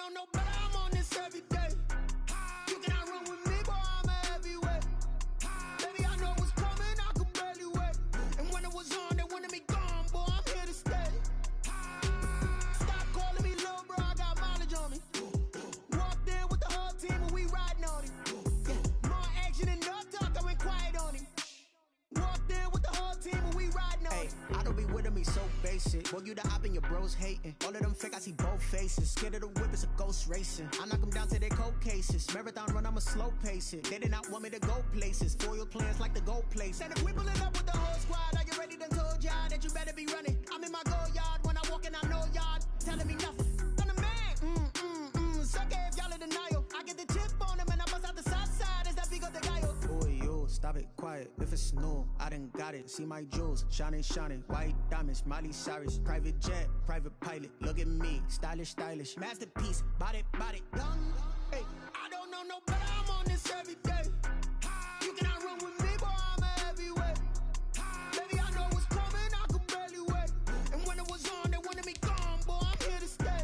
know no better, I'm on this every day. You cannot run with me, boy, I'm a heavyweight. Baby, I know what's coming, I could barely wait. And when it was on, they wanted me gone, boy, I'm here to stay. Stop calling me little bro, I got mileage on me. Walked in with the whole team and we riding on him. More action and no talk, I went quiet on him. Walked in with the whole team and we riding on him. I don't be with him, he's so basic. Boy, you the op and your bros hating. All of them fake, I see both faces. Scared of the whip, it's a ghost racing. I knock them down to their cold cases. Marathon run, I'ma slow pace it. They did not want me to go places. Foil plans like the gold place. And if we pulling up with the whole squad, I get ready to told y'all that you better be running. I'm in my go yard, when I walk in, I know y'all telling me nothing. I'm the man, suck it if y'all in denial. I get the chip on them and I bust out the south side. Is that big of the guy? Boy, yo, stop it, quiet. If it's new, I done got it. See my jewels, shining, white diamonds, Miley Cyrus, private jet, private pilot. Look at me, stylish, masterpiece, body, young. Hey, I don't know no better, I'm on this every day. You cannot run with me, boy, I'm a heavyweight. Baby, I know what's coming, I could barely wait. And when it was on, they wanted me gone, boy, I'm here to stay.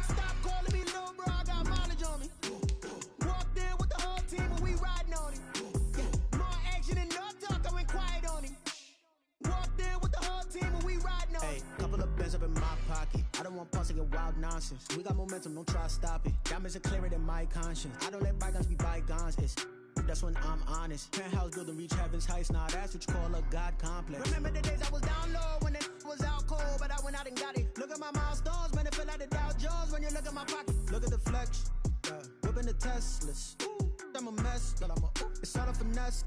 Stop calling me little bro, I got mileage on me. Walked in with the whole team and we riding on him. More action and no talk, I went quiet on him. Walked in with the whole team and we riding on him. Hey, couple of bands up in my pocket. I don't want pulse to get wild nonsense. We got momentum, don't try to stop it. Diamonds are clearer than my conscience. I don't let bygones be bygones. That's when I'm honest. Penthouse building reach heaven's heights. Now that's what you call a God complex. Remember the days I was down low when it was out cold, but I went out and got it. Look at my milestones, man, it feel like the Dow Jones when you look at my pocket. Look at the flex, whipping the Teslas. I'm a mess, but it's all a finesse.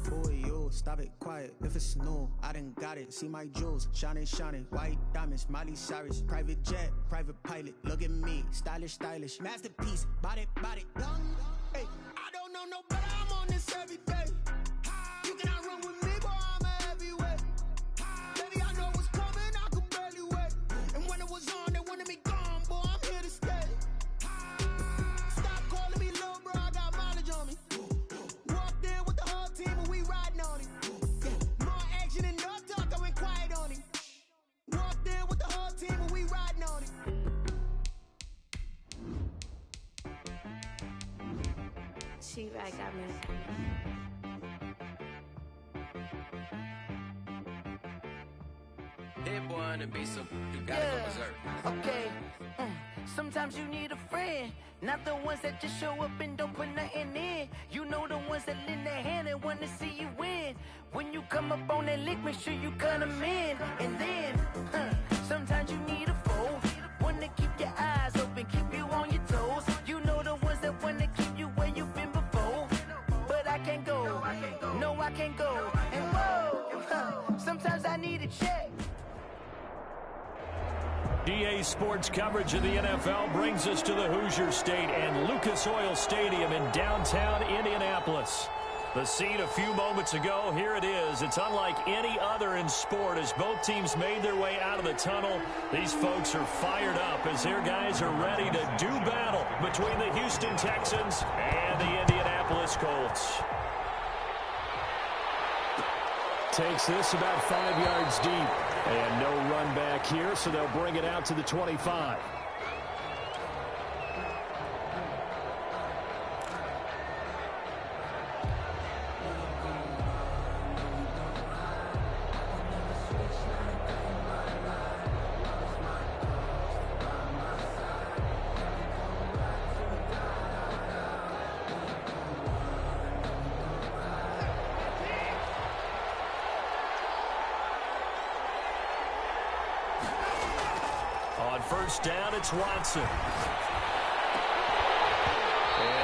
Boy, yo, stop it, quiet. If it's new, I done got it. See my jewels, shining, white diamonds, Miley Cyrus, private jet, private pilot. Look at me, stylish, masterpiece, body, young. Hey, I don't know no better, I'm on this every day. You cannot run with me, boy, I'm a heavyweight. Baby, I know what's coming, I could barely wait. And when it was on, they wanted me gone, boy, I'm here to stay. Stop calling me little bro, I got mileage on me. Walked in with the whole team and we riding on him. More action and no talk, I went quiet on him. Walked in with the whole team and we riding on him. She-Rag got me. Hit one and be some, you gotta go berserk. Okay. Sometimes you need a friend, not the ones that just show up and don't put nothing in. You know the ones that lend their hand and wanna see you win. When you come up on that lick, make sure you cut them in. And then, sometimes you need a foe, one to keep your eyes open, keep you on your toes. You know the ones that wanna keep you where you've been before. But I can't go, no I can't go. And whoa, sometimes I need a check. DA Sports coverage of the NFL brings us to the Hoosier State and Lucas Oil Stadium in downtown Indianapolis. The scene a few moments ago, here it is. It's unlike any other in sport as both teams made their way out of the tunnel. These folks are fired up as their guys are ready to do battle between the Houston Texans and the Indianapolis Colts. Takes this about 5 yards deep. And no run back here, so they'll bring it out to the 25. First down, it's Watson. And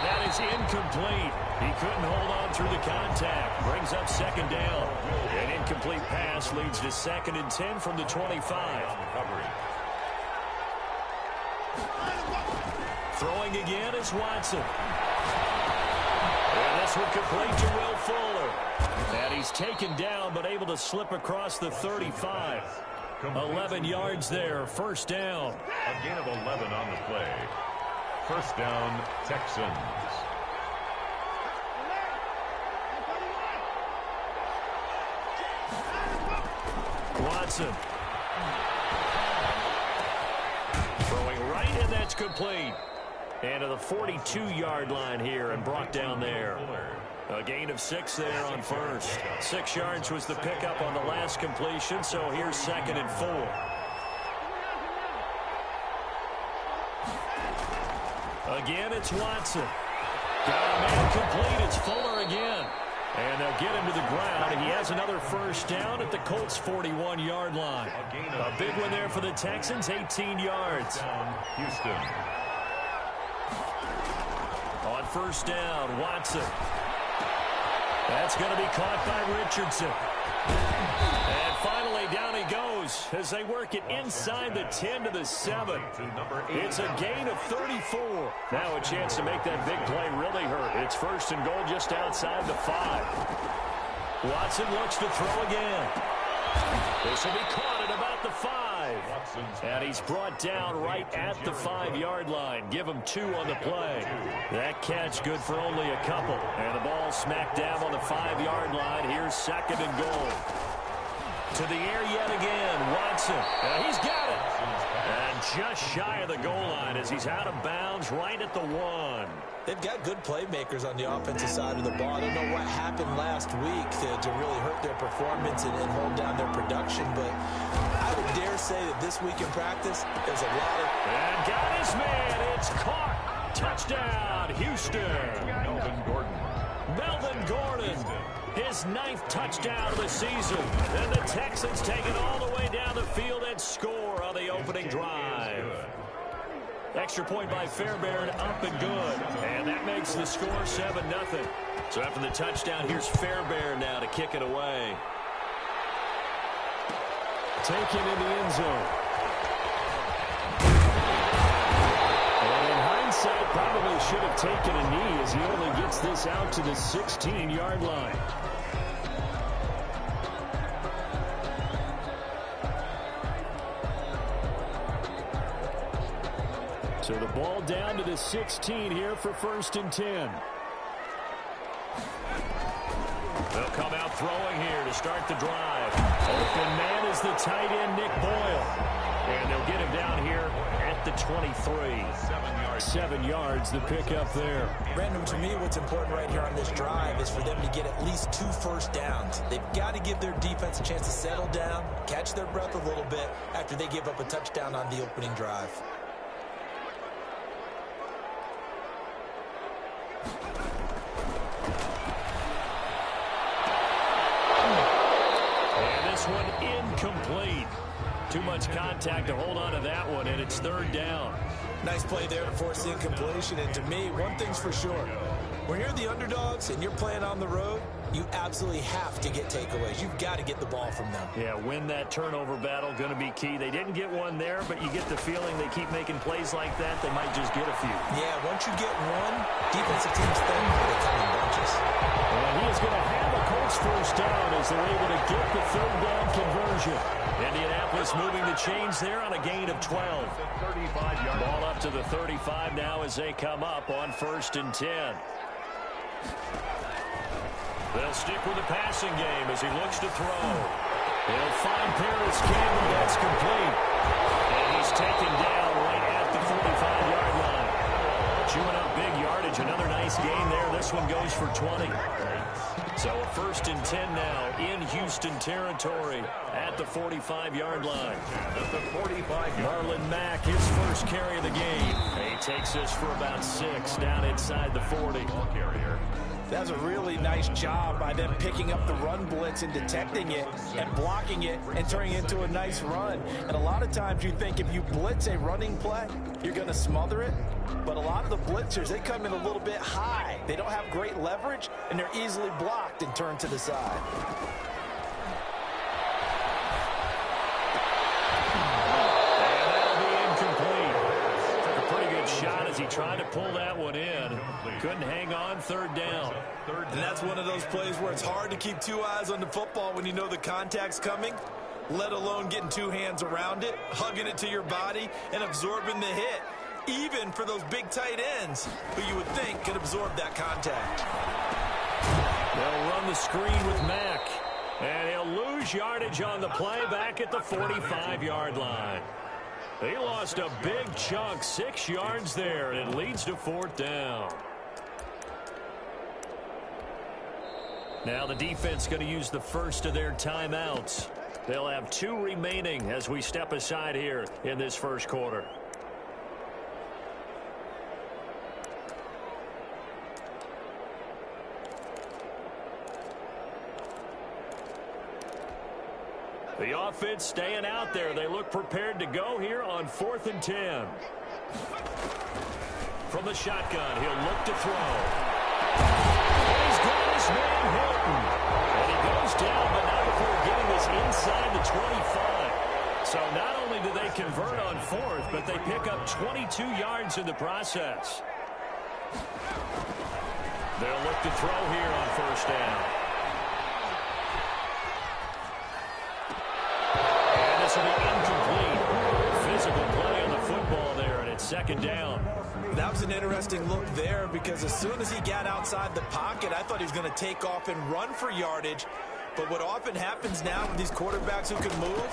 that is incomplete. He couldn't hold on through the contact. Brings up second down. An incomplete pass leads to 2nd and 10 from the 25. Throwing again is Watson. And this one complete to Will Fuller. And he's taken down but able to slip across the 35. 11 yards there, first down. A gain of 11 on the play. First down, Texans. Watson. Throwing right, and that's complete. And to the 42-yard line here and brought down there. A gain of 6 there on first. 6 yards was the pickup on the last completion, so here's 2nd and 4. Again, it's Watson. Got a man complete. It's Fuller again. And they'll get him to the ground. He has another first down at the Colts' 41-yard line. A big one there for the Texans, 18 yards. Houston. On first down, Watson. That's going to be caught by Richardson. And finally, down he goes as they work it inside the 10 to the 7. It's a gain of 34. Now a chance to make that big play really hurt. It's 1st and goal just outside the 5. Watson looks to throw again. This will be caught at about the 5. And he's brought down right at the 5-yard line. Give him 2 on the play. That catch good for only a couple. And the ball smacked down on the 5-yard line. Here's 2nd and goal. To the air yet again, Watson. He's got it. And just shy of the goal line as he's out of bounds right at the 1. They've got good playmakers on the offensive side of the ball. I don't know what happened last week to really hurt their performance and hold down their production, but I would dare say that this week in practice, there's a lot of... And got his man. It's caught. Touchdown, Houston. Melvin Gordon. His 9th touchdown of the season. And the Texans take it all the way down the field and score on the opening drive. Extra point by Fairbairn, up and good. And that makes the score 7-0. So after the touchdown, here's Fairbairn now to kick it away. Taken in the end zone. And in hindsight, probably should have taken a knee as he only gets this out to the 16-yard line. So the ball down to the 16 here for 1st and 10. They'll come out throwing here to start the drive. Open man is the tight end, Nick Boyle. And they'll get him down here at the 23. 7 yards, the pickup there. Brandon, to me, what's important right here on this drive is for them to get at least 2 first downs. They've got to give their defense a chance to settle down, catch their breath a little bit after they give up a touchdown on the opening drive. One incomplete. Too much contact to hold on to that one, and it's 3rd down. Nice play there to force the incompletion. And to me, one thing's for sure. When you're the underdogs and you're playing on the road, you absolutely have to get takeaways. You've got to get the ball from them. Yeah, win that turnover battle, going to be key. They didn't get one there, but you get the feeling they keep making plays like that, they might just get a few. Yeah, once you get one, defensive teams think they come in bunches. And he is going to have a Colts first down as they're able to get the 3rd down conversion. Indianapolis moving the chains there on a gain of 12. Ball up to the 35 now as they come up on 1st and 10. They'll stick with the passing game as he looks to throw. He'll find Paris Campbell. That's complete. And he's taken down right at the 45-yard line. Chewing up big yardage. Another nice gain there. This one goes for 20. So a 1st and 10 now in Houston territory at the 45-yard line. Marlon Mack, his first carry of the game. He takes this for about 6 down inside the 40. That's a really nice job by them picking up the run blitz and detecting it and blocking it and turning it into a nice run. And a lot of times you think if you blitz a running play, you're going to smother it. But a lot of the blitzers, they come in a little bit high. They don't have great leverage, and they're easily blocked and turned to the side. As he tried to pull that one in, couldn't hang on. 3rd down. And that's one of those plays where it's hard to keep 2 eyes on the football when you know the contact's coming, let alone getting 2 hands around it, hugging it to your body, and absorbing the hit, even for those big tight ends who you would think could absorb that contact. They'll run the screen with Mack, and he'll lose yardage on the play back at the 45-yard line. He lost a big chunk, 6 yards there, and it leads to 4th down. Now the defense going to use the first of their timeouts. They'll have 2 remaining as we step aside here in this first quarter. The offense staying out there. They look prepared to go here on 4th and 10. From the shotgun, he'll look to throw. He's got his man Hilton. And he goes down, but not before getting this inside the 25. So not only do they convert on 4th, but they pick up 22 yards in the process. They'll look to throw here on 1st down. And this will be incomplete. Physical play on the football there, and it's 2nd down. That was an interesting look there because as soon as he got outside the pocket, I thought he was going to take off and run for yardage. But what often happens now with these quarterbacks who can move,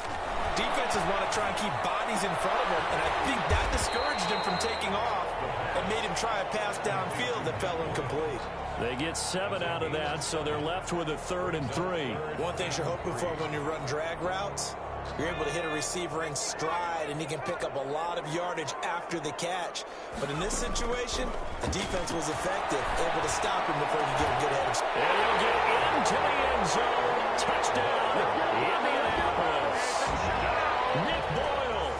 defenses want to try and keep bodies in front of them, and I think that discouraged him from taking off and made him try a pass downfield that fell incomplete. They get 7 out of that, so they're left with a 3rd and 3. One thing you're hoping for when you run drag routes, you're able to hit a receiver in stride, and he can pick up a lot of yardage after the catch. But in this situation, the defense was effective, able to stop him before he could get a good head of speed. And he'll get into the end zone. Touchdown, Indianapolis. Nick Boyle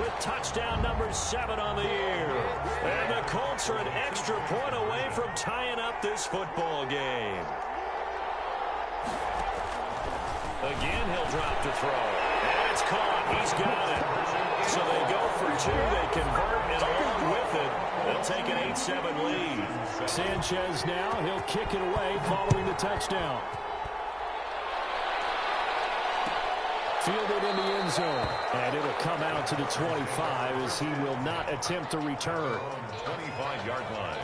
with touchdown number 7 on the year. And the Colts are an extra point away from tying up this football game. Again, he'll drop to throw. And it's caught. He's got it. So they go for 2. They convert, and along with it, they'll take an 8-7 lead. Sanchez now. He'll kick it away following the touchdown. Fielded in the end zone. And it'll come out to the 25 as he will not attempt to return. 25-yard line.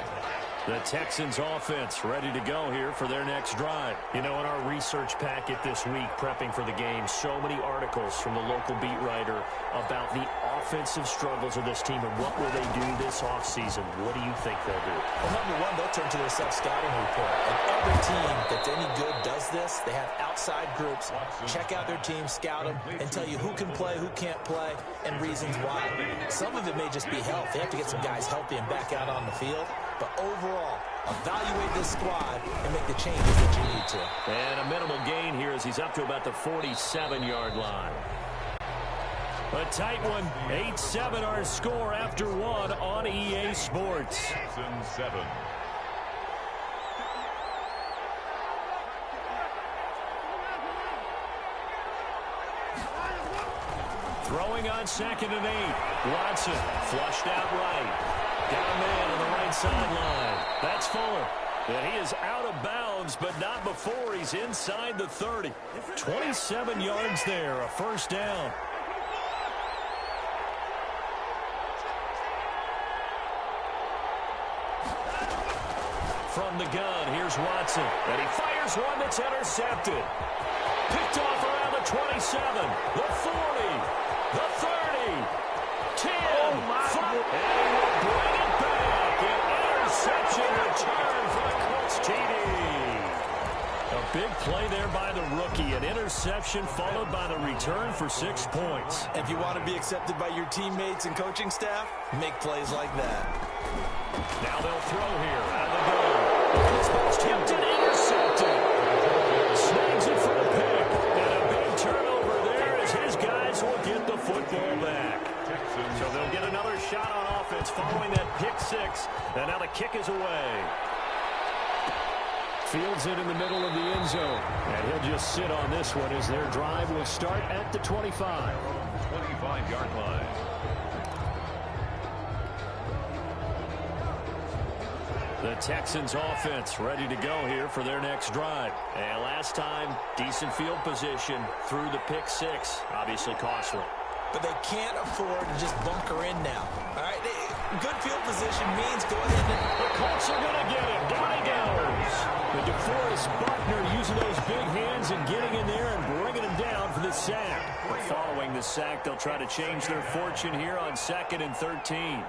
The Texans offense ready to go here for their next drive. You know, in our research packet this week, prepping for the game, so many articles from the local beat writer about the offensive struggles of this team and what will they do this offseason. What do you think they'll do? Well, number one, they'll turn to their self-scouting report. And every team that's any good does this. They have outside groups, check out their team, scout them, and tell you who can play, who can't play, and reasons why. Some of it may just be health. They have to get some guys healthy and back out on the field. But overall, evaluate this squad and make the changes that you need to. And a minimal gain here as he's up to about the 47-yard line. A tight one, 8-7 our score after 1 on EA Sports. 7. Throwing on 2nd and 8. Watson flushed out right. Down man on the right sideline. That's Fuller. And he is out of bounds, but not before he's inside the 30. 27 yards there, a 1st down. From the gun, here's Watson. And he fires one that's intercepted. Picked off around the 27, the 40, the 30, 10, 5, and he will bring it back. An interception return for the Colts TD. A big play there by the rookie. An interception followed by the return for 6 points. If you want to be accepted by your teammates and coaching staff, make plays like that. Now they'll throw here out of the gun. It's tempted, intercepted. Snags it for the pick. And a big turnover there as his guys will get the football back. So they'll get another shot on offense following that pick 6. And now the kick is away. Fields it in the middle of the end zone. And he'll just sit on this one as their drive will start at the 25. 25-yard line. The Texans offense ready to go here for their next drive. And last time, decent field position through the pick 6. Obviously costly. But they can't afford to just bunker in now. All right, good field position means go ahead and... The Colts are going to get him. Down he goes. The DeForest Buckner using those big hands and getting in there and bringing him down for the sack. Following the sack, they'll try to change their fortune here on 2nd and 13.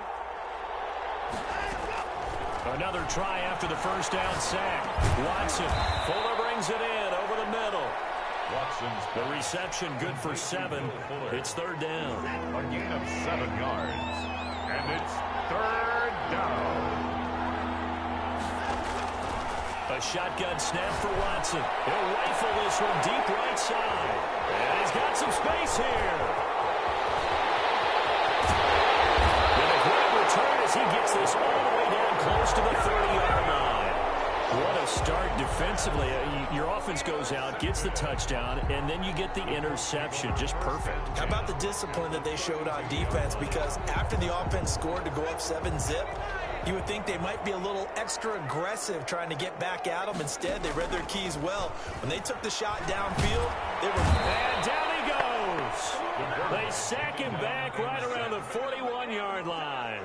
Another try after the first down sack. Watson. Fuller brings it in over the middle. Watson's the reception good for 7. It's 3rd down. A gain of 7 yards. And it's 3rd down. A shotgun snap for Watson. He'll rifle this one deep right side. And he's got some space here. And a great return as he gets this all the way down close to the 30-yard line. What a start defensively. Your offense goes out, gets the touchdown, and then you get the interception. Just perfect. How about the discipline that they showed on defense? Because after the offense scored to go up 7-zip, you would think they might be a little extra aggressive trying to get back at them. Instead, they read their keys well. When they took the shot downfield, they were... And down he goes. They sack him back right around the 41-yard line.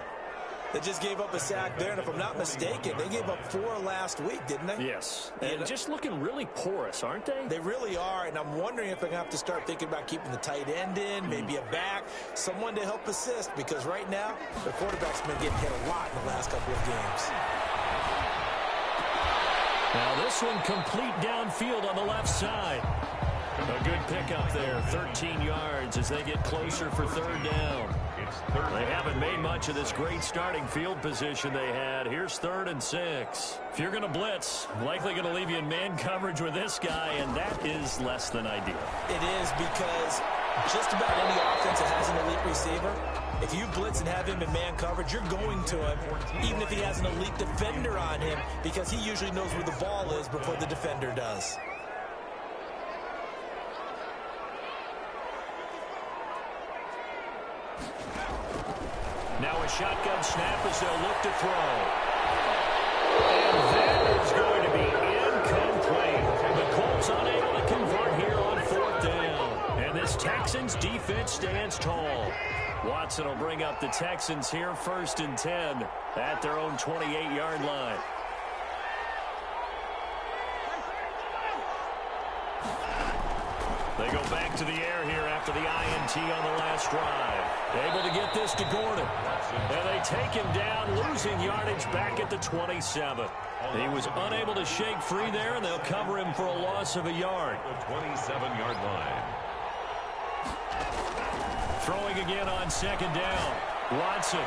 They just gave up a sack there, and if I'm not mistaken, they gave up 4 last week, didn't they? Yes. And just looking really porous, aren't they? They really are, and I'm wondering if they're going to have to start thinking about keeping the tight end in, maybe a back, someone to help assist, because right now, the quarterback's been getting hit a lot in the last couple of games. Now this one complete downfield on the left side. A good pickup there, 13 yards as they get closer for 3rd down. They haven't made much of this great starting field position they had. Here's 3rd and 6. If you're going to blitz, likely going to leave you in man coverage with this guy, and that is less than ideal. It is, because just about any offense that has an elite receiver, if you blitz and have him in man coverage, you're going to him, even if he has an elite defender on him, because he usually knows where the ball is before the defender does. Now a shotgun snap as they'll look to throw. And that is going to be incomplete. The Colts unable to convert here on 4th down. And this Texans defense stands tall. Watson will bring up the Texans here 1st and 10 at their own 28-yard line. They go back to the air here after the INT on the last drive. Able to get this to Gordon. And they take him down, losing yardage back at the 27. He was unable to shake free there, and they'll cover him for a loss of a yard. The 27-yard line. Throwing again on 2nd down. Watson,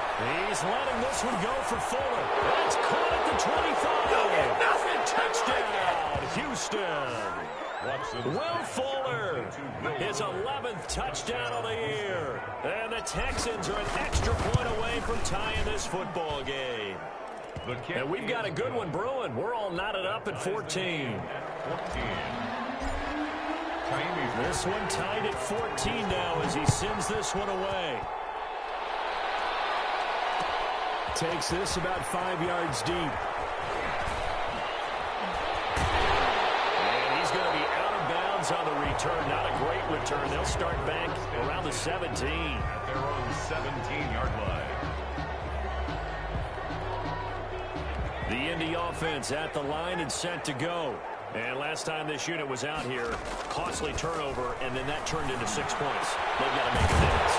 he's letting this one go for Fuller. That's caught at the 25. Touchdown, Houston. Will Fuller, his 11th touchdown of the year. And the Texans are an extra point away from tying this football game. And we've got a good one brewing. We're all knotted up at 14. This one tied at 14 now as he sends this one away. Takes this about 5 yards deep. On the return, not a great return. They'll start back around the 17. At their own 17-yard line. The Indy offense at the line and set to go. And last time this unit was out here, costly turnover, and then that turned into 6 points. They've got to make amends.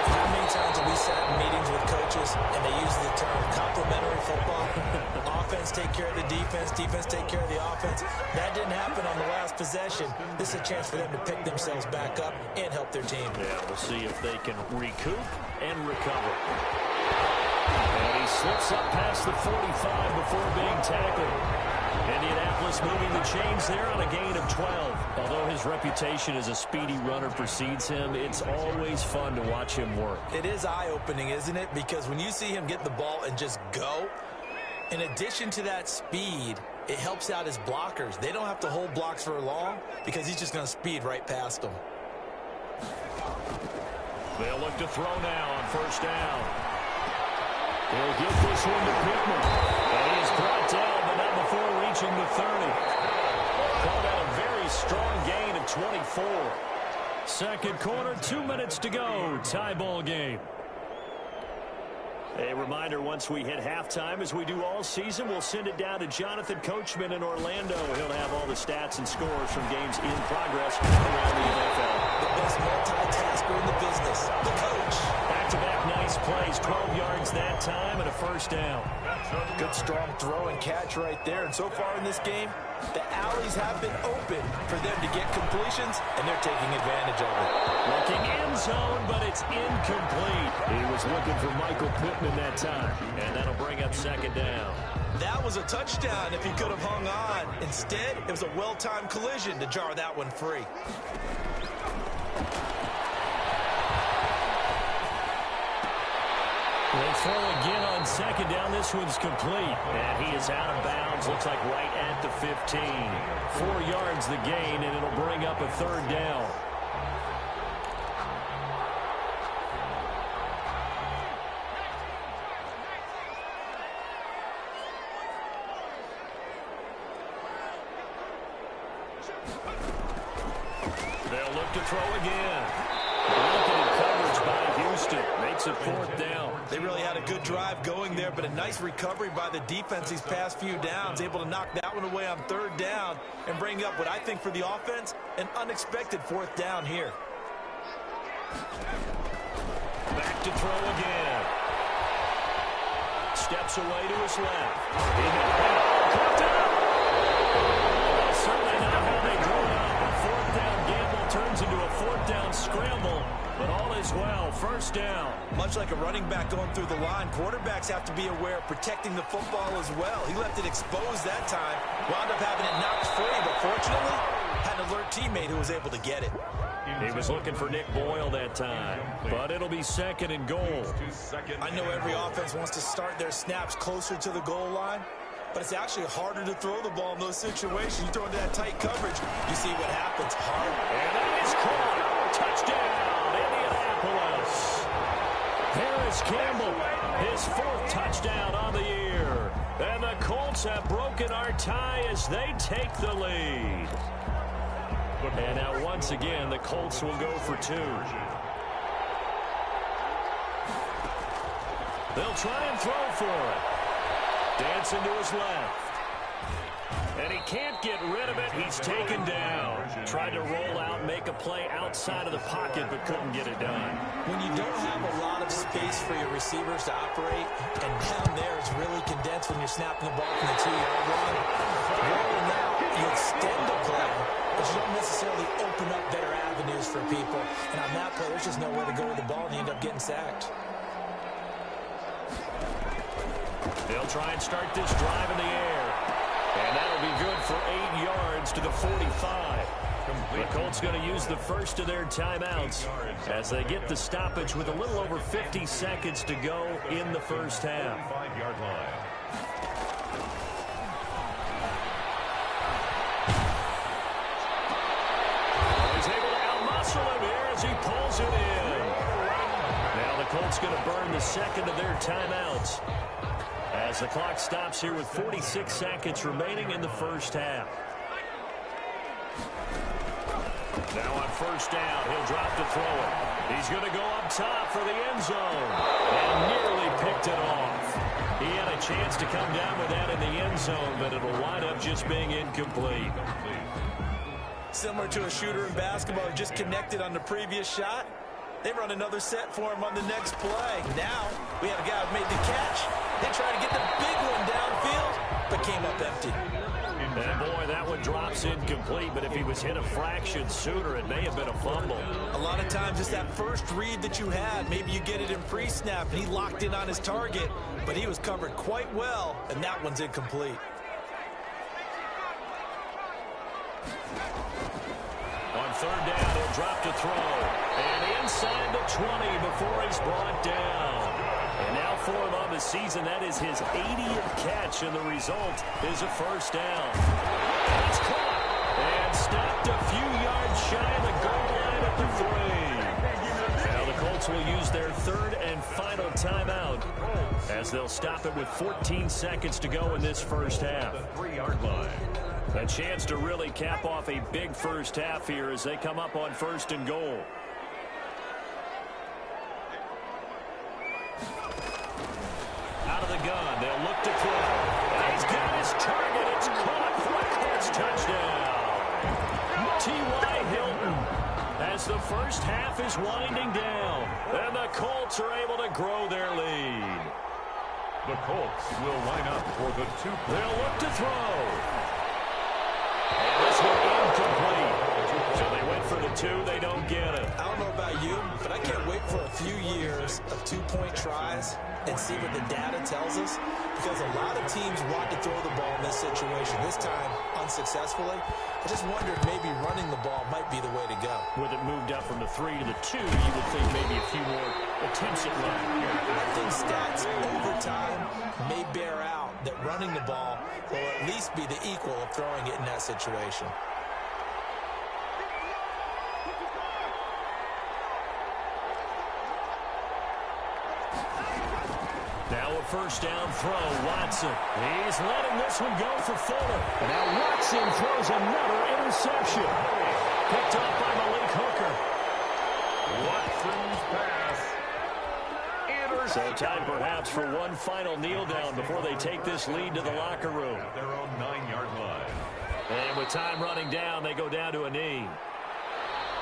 How many times have we sat in meetings with coaches and they use the term complementary football? Offense take care of the defense, defense take care of the offense. That didn't happen on the last possession. This is a chance for them to pick themselves back up and help their team. Yeah, we'll see if they can recoup and recover. And he slips up past the 45 before being tackled. Indianapolis moving the chains there on a gain of 12. Although his reputation as a speedy runner precedes him, it's always fun to watch him work. It is eye-opening, isn't it? Because when you see him get the ball and just go, in addition to that speed, it helps out his blockers. They don't have to hold blocks for long because he's just going to speed right past them. They'll look to throw now on 1st down. They'll get this one to Pittman. And he's brought down, but not before reaching the 30. Called out a very strong gain of 24. 2nd quarter, 2 minutes to go. Tie ball game. A reminder, once we hit halftime, as we do all season, we'll send it down to Jonathan Coachman in Orlando. He'll have all the stats and scores from games in progress around the NFL. The best multitasker in the business, the coach. Back-to-back nice plays, 12 yards that time and a first down. Good strong throw and catch right there. And so far in this game, the alleys have been open for them to get completions, and they're taking advantage of it. Looking end zone, but it's incomplete. He was looking for Michael Pittman that time, and that'll bring up second down. That was a touchdown if he could have hung on. Instead, it was a well-timed collision to jar that one free. They throw again on second down. This one's complete. And he is out of bounds. Looks like right at the 15. 4 yards the gain, and it'll bring up a third down. They'll look to throw again. Looking in coverage by Houston. Makes it fourth down. They really had a good drive going there, but a nice recovery by the defense these past few downs. Able to knock that one away on third down and bring up what I think for the offense, an unexpected fourth down here. Back to throw again. Steps away to his left. Caught up. Well, certainly not how they drew it up. A fourth down gamble turns into a fourth down scramble. But all is well. First down. Much like a running back going through the line, quarterbacks have to be aware of protecting the football as well. He left it exposed that time. Wound up having it knocked free, but fortunately, had an alert teammate who was able to get it. He was looking for Nick Boyle that time, but it'll be second and goal. I know every offense wants to start their snaps closer to the goal line, but it's actually harder to throw the ball in those situations. You throw into that tight coverage, you see what happens. Hard. And that is caught. Touchdown, Indianapolis. Harris Campbell, his fourth touchdown on the year. And the Colts have broken our tie as they take the lead. And now once again, the Colts will go for two. They'll try and throw for it. Dancing to his left. And he can't get rid of it. He's taken down. Tried to roll out, make a play outside of the pocket, but couldn't get it done. When you don't have a lot of space for your receivers to operate, and down there is really condensed when you're snapping the ball from the 2-yard line, rolling out, you extend the play, but you don't necessarily open up better avenues for people. And on that play, there's just nowhere to go with the ball, and you end up getting sacked. They'll try and start this drive in the air. And that'll be good for 8 yards to the 45. The Colts going to use the first of their timeouts as they get the stoppage with a little over 50 seconds to go in the first half. 5-yard line. He's able to outmuscle him here as he pulls it in. Now the Colts going to burn the second of their timeouts as the clock stops here with 46 seconds remaining in the first half. Now on first down, he'll drop to throw it. He's going to go up top for the end zone and nearly picked it off. He had a chance to come down with that in the end zone, but it'll wind up just being incomplete. Similar to a shooter in basketball who just connected on the previous shot. They run another set for him on the next play. Now, we have a guy who made the catch. They try to get the big one downfield, but came up empty. And boy, that one drops incomplete, but if he was hit a fraction sooner, it may have been a fumble. A lot of times, it's that first read that you had. Maybe you get it in pre-snap, and he locked in on his target, but he was covered quite well, and that one's incomplete. On third down, he'll drop to throw. And inside the 20 before he's brought down. And now for him on the season, that is his 80th catch, and the result is a first down. It's caught and stopped a few yards shy of the goal line at the 3. Now the Colts will use their third and final timeout as they'll stop it with 14 seconds to go in this first half. 3-yard line. A chance to really cap off a big first half here as they come up on first and goal. is winding down, and the Colts are able to grow their lead. The Colts will line up for the 2-point. They'll look to throw. And this one incomplete. So they went for the 2. They don't get it. I don't know about you, but I can't wait for a few years of 2-point tries and see what the data tells us, because a lot of teams want to throw the ball in this situation. This time, unsuccessfully. I just wondered maybe running the ball might be the way to go. With it moved up from the 3 to the 2, you would think maybe a few more attempts at running. I think stats over time may bear out that running the ball will at least be the equal of throwing it in that situation. Now a first down throw, Watson. He's letting this one go for Fuller. Now Watson throws another interception. Picked up by Malik Hooker. Watson's pass. So time perhaps for one final kneel down before they take this lead to the locker room. At their own 9-yard line. And with time running down, they go down to a knee.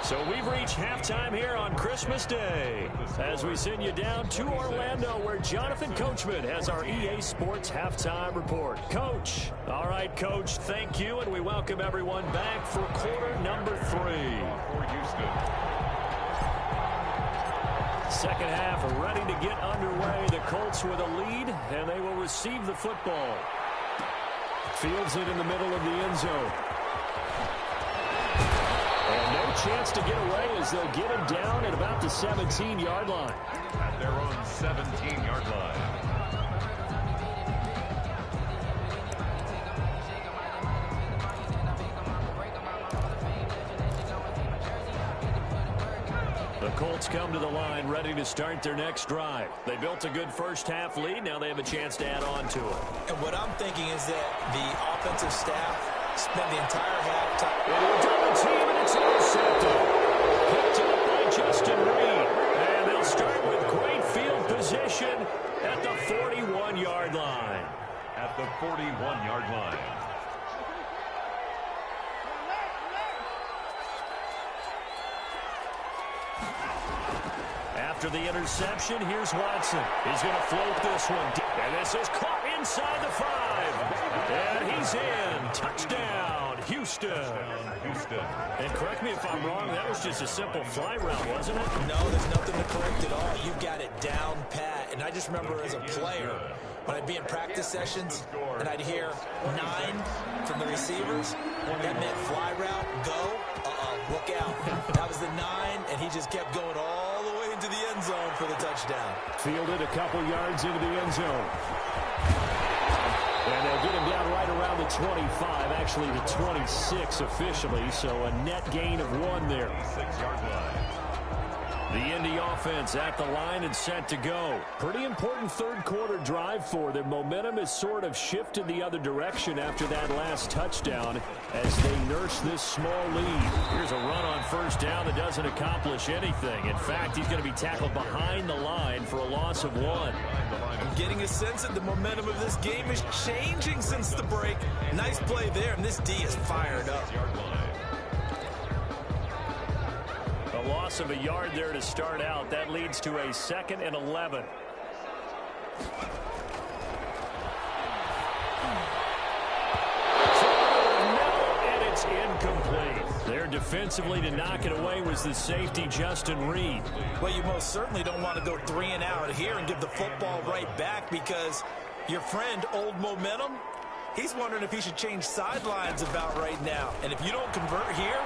So we've reached halftime here on Christmas Day as we send you down to Orlando, where Jonathan Coachman has our EA Sports halftime report. Coach. All right, Coach, thank you, and we welcome everyone back for quarter number 3. For Houston. Second half ready to get underway. The Colts with a lead, and they will receive the football. Fields it in the middle of the end zone. And no chance to get away as they'll get him down at about the 17-yard line. At their own 17-yard line. The Colts come to the line ready to start their next drive. They built a good first-half lead. Now they have a chance to add on to it. And what I'm thinking is that the offensive staff spent the entire halftime. Double team, and it's intercepted. Picked up by Justin Reed. And they'll start with great field position at the 41-yard line. At the 41-yard line. After the interception, here's Watson. He's going to float this one. And this is caught inside the 5. And he's in. Touchdown, Houston. And correct me if I'm wrong, that was just a simple fly route, wasn't it? No, there's nothing to correct at all. You got it down pat. And I just remember as a player, when I'd be in practice sessions and I'd hear 9 from the receivers, that meant fly route, go, look out. That was the 9, and he just kept going all the way into the end zone for the touchdown. Fielded a couple yards into the end zone. And they'll get him down right around the 25, actually the 26 officially, so a net gain of 1 there. 6-yard line. The Indy offense at the line and set to go. Pretty important third-quarter drive for them. Momentum has sort of shifted the other direction after that last touchdown as they nurse this small lead. Here's a run on first down that doesn't accomplish anything. In fact, he's going to be tackled behind the line for a loss of 1. I'm getting a sense that the momentum of this game is changing since the break. Nice play there, and this D is fired up. A loss of a yard there to start out. That leads to a 2nd and 11. And it's incomplete. There defensively to knock it away was the safety, Justin Reed. Well, you most certainly don't want to go 3 and out here and give the football right back, because your friend, Old Momentum, he's wondering if he should change sidelines about right now. And if you don't convert here,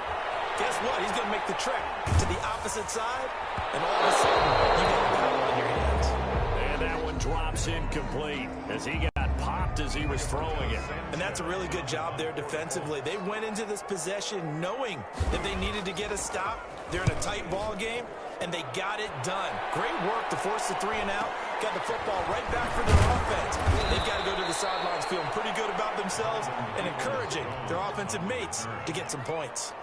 guess what? He's going to make the trek to the opposite side, and all of a sudden, you get a battle on your hands. And that one drops incomplete as he got popped as he was throwing it. And that's a really good job there defensively. They went into this possession knowing that they needed to get a stop. They're in a tight ball game, and they got it done. Great work to force the 3 and out. Got the football right back for their offense. They've got to go to the sidelines feeling pretty good about themselves and encouraging their offensive mates to get some points.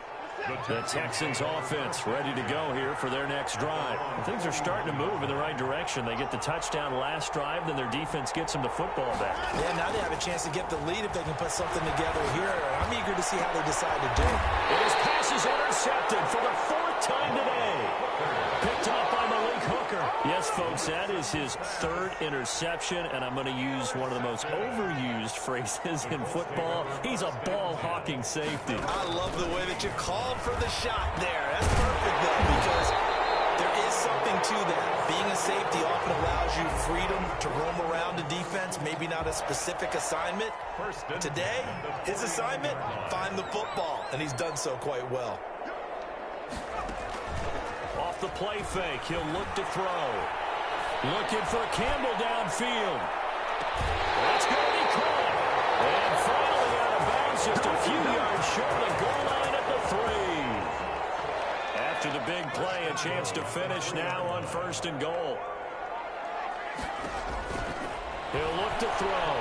The Texans offense ready to go here for their next drive. Things are starting to move in the right direction. They get the touchdown last drive, then their defense gets them the football back. Yeah, now they have a chance to get the lead if they can put something together here. I'm eager to see how they decide to do it. His pass is intercepted for the 4th time today. Picked up by Malik Hooker. Yes, folks, that is his third interception, and I'm going to use one of the most overused phrases in football. He's a ball-hawking safety. I love the way that you called for the shot there. That's perfect, though, because there is something to that. Being a safety often allows you freedom to roam around a defense, maybe not a specific assignment. Today, his assignment, find the football, and he's done so quite well. Off the play fake, he'll look to throw. Looking for Campbell downfield. That's going to be caught. And finally out of bounds, just a few yards short of the goal line at the 3. After the big play, a chance to finish now on 1st and goal. He'll look to throw.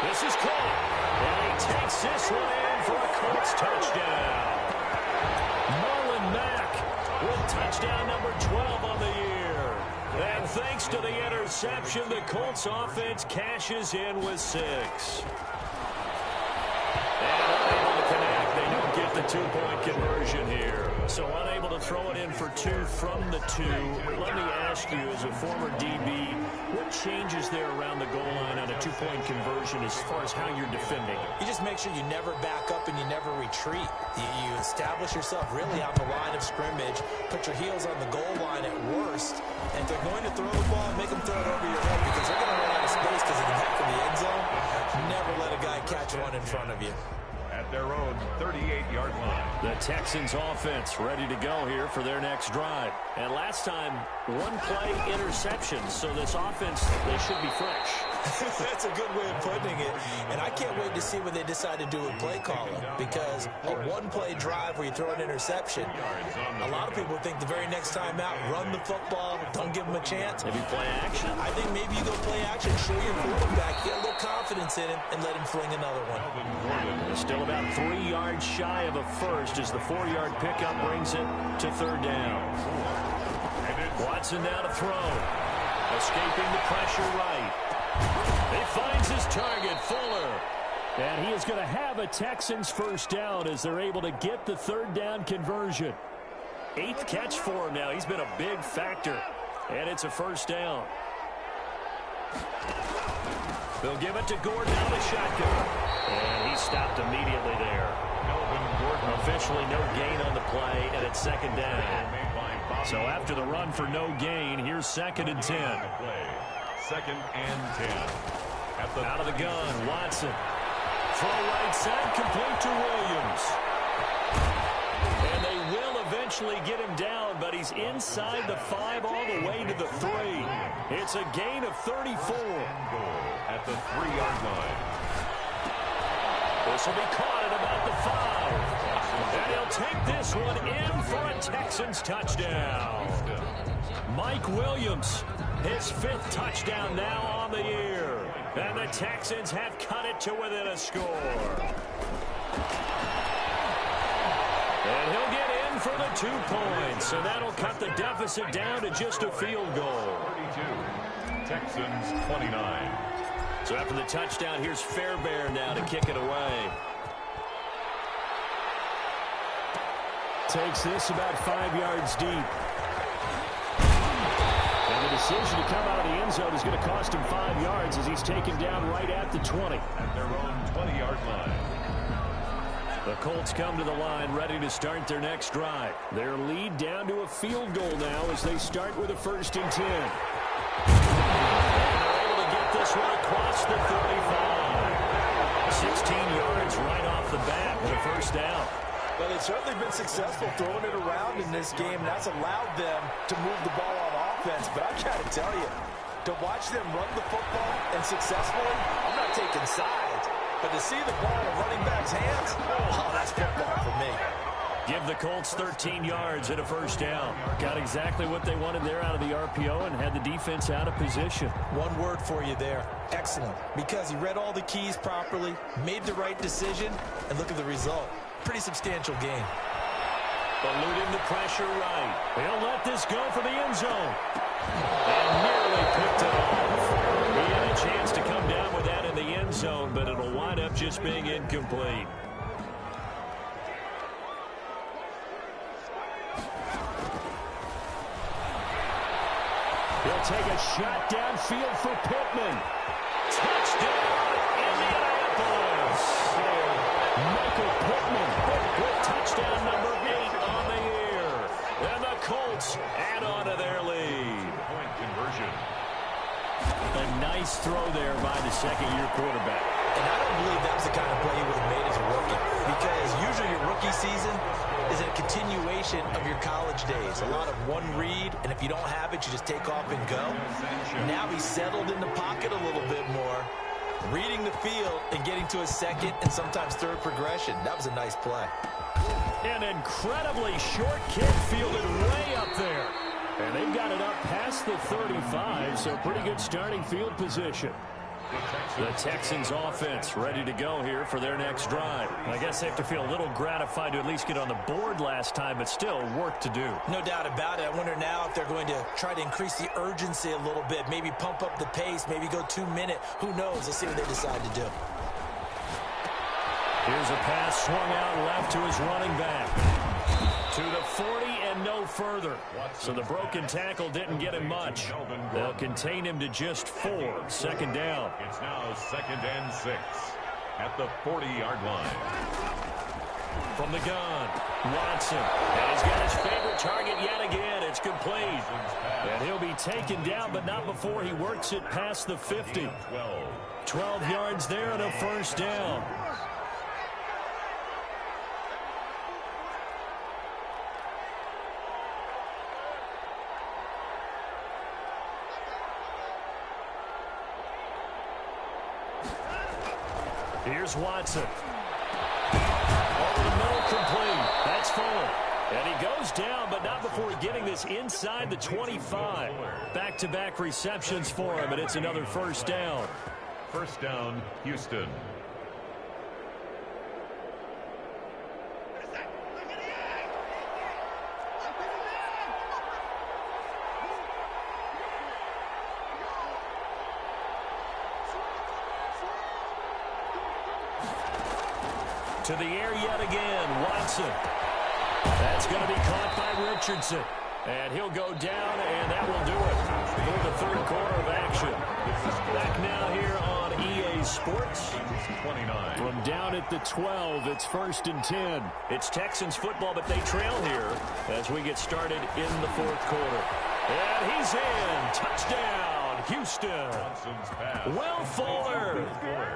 This is caught. And he takes this one in for a Colts touchdown. Marlon Mack with touchdown number 12 on the year. And thanks to the interception, the Colts offense cashes in with 6. And unable to connect. They don't get the 2-point conversion here. So unable to throw it in for 2 from the 2. Let me ask you, as a former DB, what changes there around the goal line on a 2-point conversion as far as how you're defending? You just make sure you never back up and you never retreat. You establish yourself really on the line of scrimmage, put your heels on the goal line at worst, and if they're going to throw the ball, make them throw it over your head because they're going to run out of space because of the back of the end zone. Never let a guy catch one in front of you. At their own 38-yard line. The Texans offense ready to go here for their next drive. And last time, 1-play interception. So this offense, they should be fresh. That's a good way of putting it. And I can't wait to see what they decide to do with play calling. Because a 1-play drive where you throw an interception, a lot of people think the very next time out, run the football, don't give them a chance. Maybe play action. I think maybe you go play action, show your quarterback, get a little confidence in him, and let him fling another one. Still about 3 yards shy of a first as the 4-yard pickup brings it to 3rd down. Watson now to throw. Escaping the pressure right. He finds his target, Fuller. And he is going to have a Texans 1st down as they're able to get the 3rd down conversion. 8th catch for him now. He's been a big factor. And it's a 1st down. They'll give it to Gordon out of the shotgun. And he stopped immediately there. Officially no gain on the play, and it's 2nd down. So after the run for no gain, here's 2nd and 10. 2nd and 10. Out of the gun, Watson. Throw right side, complete to Williams. And they will eventually get him down, but he's inside the 5 all the way to the 3. It's a gain of 34. At the 3-yard line. This will be caught at about the 5. And he'll take this one in for a Texans touchdown. Mike Williams, his 5th touchdown now on the year. And the Texans have cut it to within a score. And he'll get in for the 2 points. So that'll cut the deficit down to just a field goal. 32. Texans 29. So after the touchdown, here's Fairbairn now to kick it away. Takes this about 5 yards deep. And the decision to come out of the end zone is going to cost him 5 yards as he's taken down right at the 20. At their own 20-yard line. The Colts come to the line ready to start their next drive. Their lead down to a field goal now as they start with a 1st and 10. This one across the 35. 16 yards right off the bat with a 1st down. Well, they've certainly been successful throwing it around in this game, and that's allowed them to move the ball on offense. But I got to tell you, to watch them run the football and successfully, I'm not taking sides, but to see the ball in a running back's hands, oh, that's football for me. Give the Colts 13 yards and a 1st down. Got exactly what they wanted there out of the RPO and had the defense out of position. One word for you there. Excellent. Because he read all the keys properly, made the right decision, and look at the result. Pretty substantial game. Eluding the pressure right. He'll let this go for the end zone. And nearly picked it off. He had a chance to come down with that in the end zone, but it'll wind up just being incomplete. take a shot downfield for Pittman. Touchdown, Indianapolis. Michael Pittman with touchdown number 8 on the year. And the Colts add on to their lead. Point conversion. A nice throw there by the second-year quarterback. And I don't believe that was the kind of play he would have made as a rookie, because usually your rookie season is a continuation of your college days. A lot of one read, and if you don't have it, you just take off and go. Now he's settled in the pocket a little bit more, reading the field and getting to a second and sometimes third progression. That was a nice play. An incredibly short kick fielded way up there. And they've got it up past the 35, so pretty good starting field position. The Texans offense ready to go here for their next drive. I guess they have to feel a little gratified to at least get on the board last time, but still work to do. No doubt about it. I wonder now if they're going to try to increase the urgency a little bit, maybe pump up the pace, maybe go 2-minute. Who knows? Let's see what they decide to do. Here's a pass swung out left to his running back. To the 40 and no further. So the broken tackle didn't get him much. They'll contain him to just 4. Second down. It's now 2nd and 6 at the 40-yard line. From the gun, Watson. And he's got his favorite target yet again. It's complete. And he'll be taken down, but not before he works it past the 50. 12 yards there and a first down. Here's Watson. Over the middle, complete. That's Fuller. And he goes down, but not before getting this inside the 25. Back-to-back receptions for him, and it's another first down. First down, Houston. To the air yet again, Watson. That's going to be caught by Richardson. And he'll go down, and that will do it for the third quarter of action. Back now here on EA Sports. 29. From down at the 12, it's 1st and 10. It's Texans football, but they trail here as we get started in the fourth quarter. And he's in. Touchdown, Houston. Will Fuller,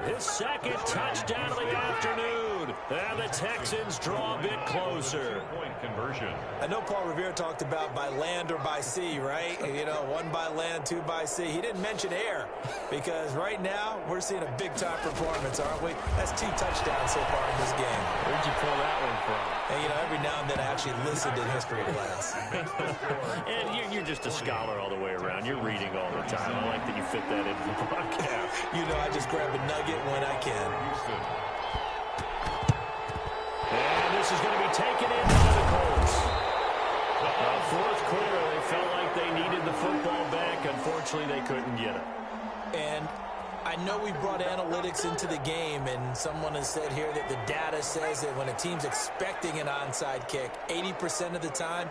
his second touchdown of the afternoon. And the Texans draw a bit closer. Point conversion. I know Paul Revere talked about by land or by sea, right? You know, 1 by land, 2 by sea. He didn't mention air, because right now we're seeing a big-time performance, aren't we? That's 2 touchdowns so far in this game. Where'd you pull that one from? And, you know, every now and then I actually listened in history class. And you're just a scholar all the way around. You're reading all the time. I like that you fit that into the podcast. You know, I just grab a nugget when I can. And this is going to be taken in by the Colts. Fourth quarter, they felt like they needed the football back. Unfortunately, they couldn't get it. And I know we brought analytics into the game, and someone has said here that the data says that when a team's expecting an onside kick, 80% of the time,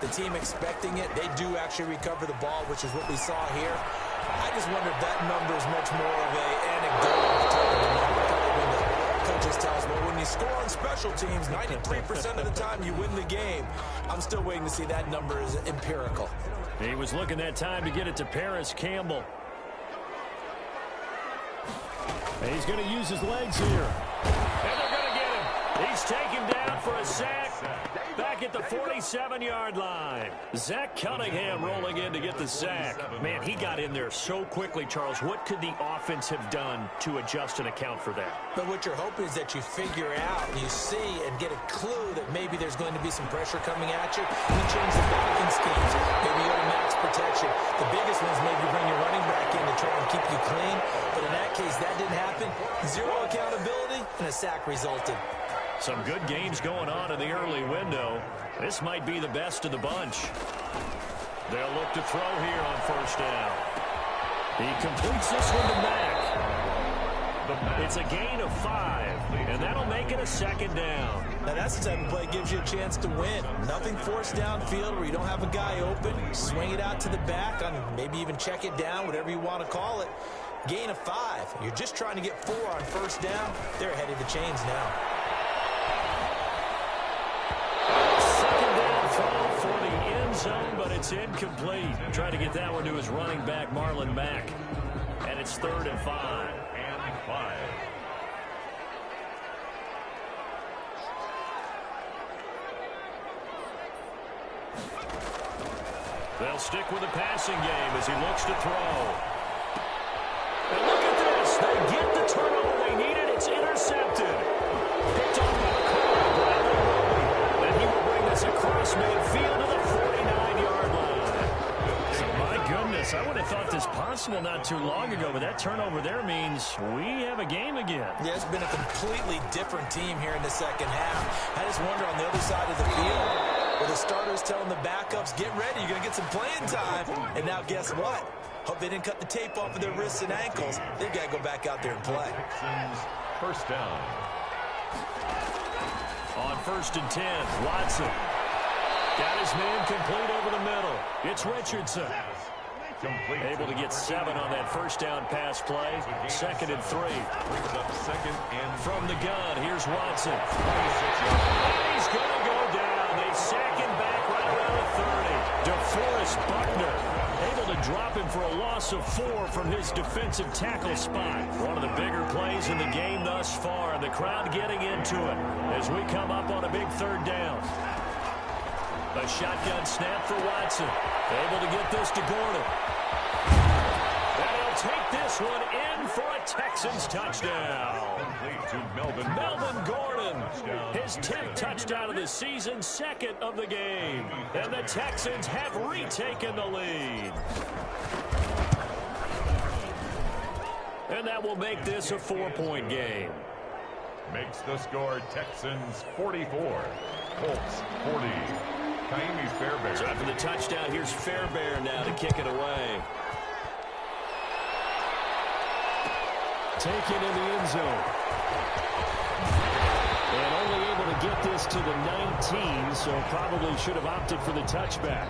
the team expecting it, they do actually recover the ball, which is what we saw here. I just wonder if that number is much more of an anecdotal type of a number. When the coaches tell us, well, when you score on special teams, 93% of the time you win the game. I'm still waiting to see that number is empirical. He was looking that time to get it to Paris Campbell. And he's going to use his legs here. And they're going to get him. He's taken down for a sack. Back at the 47-yard line. Zach Cunningham rolling in to get the sack. Man, he got in there so quickly, Charles. What could the offense have done to adjust and account for that? But what you're hoping is that you figure out, you see, and get a clue that maybe there's going to be some pressure coming at you. You change the blocking schemes. Maybe you go to max protection. The biggest ones maybe bring your running back in to try and keep you clean. But in that case, that didn't happen. 0 accountability, and a sack resulted. Some good games going on in the early window. This might be the best of the bunch. They'll look to throw here on first down. He completes this one to Mack. It's a gain of 5, and that'll make it a second down. Now that's the type of play that gives you a chance to win. Nothing forced downfield where you don't have a guy open. Swing it out to the back, maybe even check it down, whatever you want to call it. Gain of 5. You're just trying to get 4 on first down. They're ahead of the chains now. Second down throw for the end zone, but it's incomplete. Trying to get that one to his running back, Marlon Mack. And it's 3rd and 5. They'll stick with the passing game as he looks to throw. And look at this. They get the turnover they needed. It's intercepted. Picked off by the corner, Bradley Roby. And he will bring this across midfield to the 49-yard line. So my goodness, I would have thought this possible not too long ago, but that turnover there means we have a game again. Yeah, it's been a completely different team here in the second half. I just wonder on the other side of the field, where the starters telling the backups, get ready, you're going to get some playing time. And now guess what? Hope they didn't cut the tape off of their wrists and ankles. They've got to go back out there and play. First down. On 1st and 10, Watson. Got his man complete over the middle. It's Richardson. Able to get 7 on that first down pass play. 2nd and 3. Brings up 2nd and from the gun. Here's Watson. And he's going to go down. They sack him back right around the 30. DeForest Buckner able to drop him for a loss of 4 from his defensive tackle spot. One of the bigger plays in the game thus far. The crowd getting into it as we come up on a big 3rd down. A shotgun snap for Watson. Able to get this to Gordon. And he'll take this one in for a Texans touchdown. Melvin Gordon, his 10th touchdown of the season, 2nd of the game. And the Texans have retaken the lead. And that will make this a 4-point game. Makes the score Texans 44, Colts 40. Fairbairn. So after the touchdown, here's Fairbairn now to kick it away. Taken in the end zone. And only able to get this to the 19, so probably should have opted for the touchback.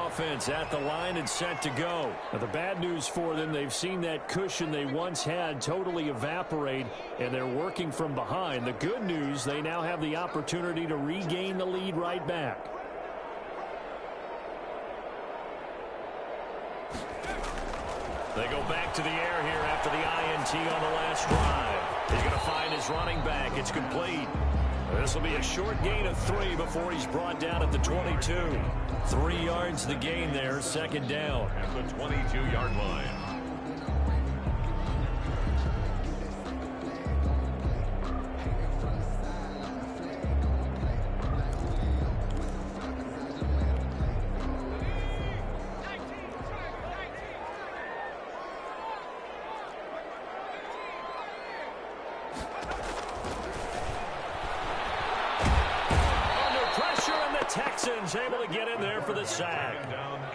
Offense at the line and set to go. Now the bad news for them, they've seen that cushion they once had totally evaporate, and they're working from behind. The good news, they now have the opportunity to regain the lead right back. They go back to the air here after the INT on the last drive. He's going to find his running back. It's complete. This will be a short gain of 3 before he's brought down at the 22. 3 yards the gain there, 2nd down. At the 22-yard line. Able to get in there for the sack.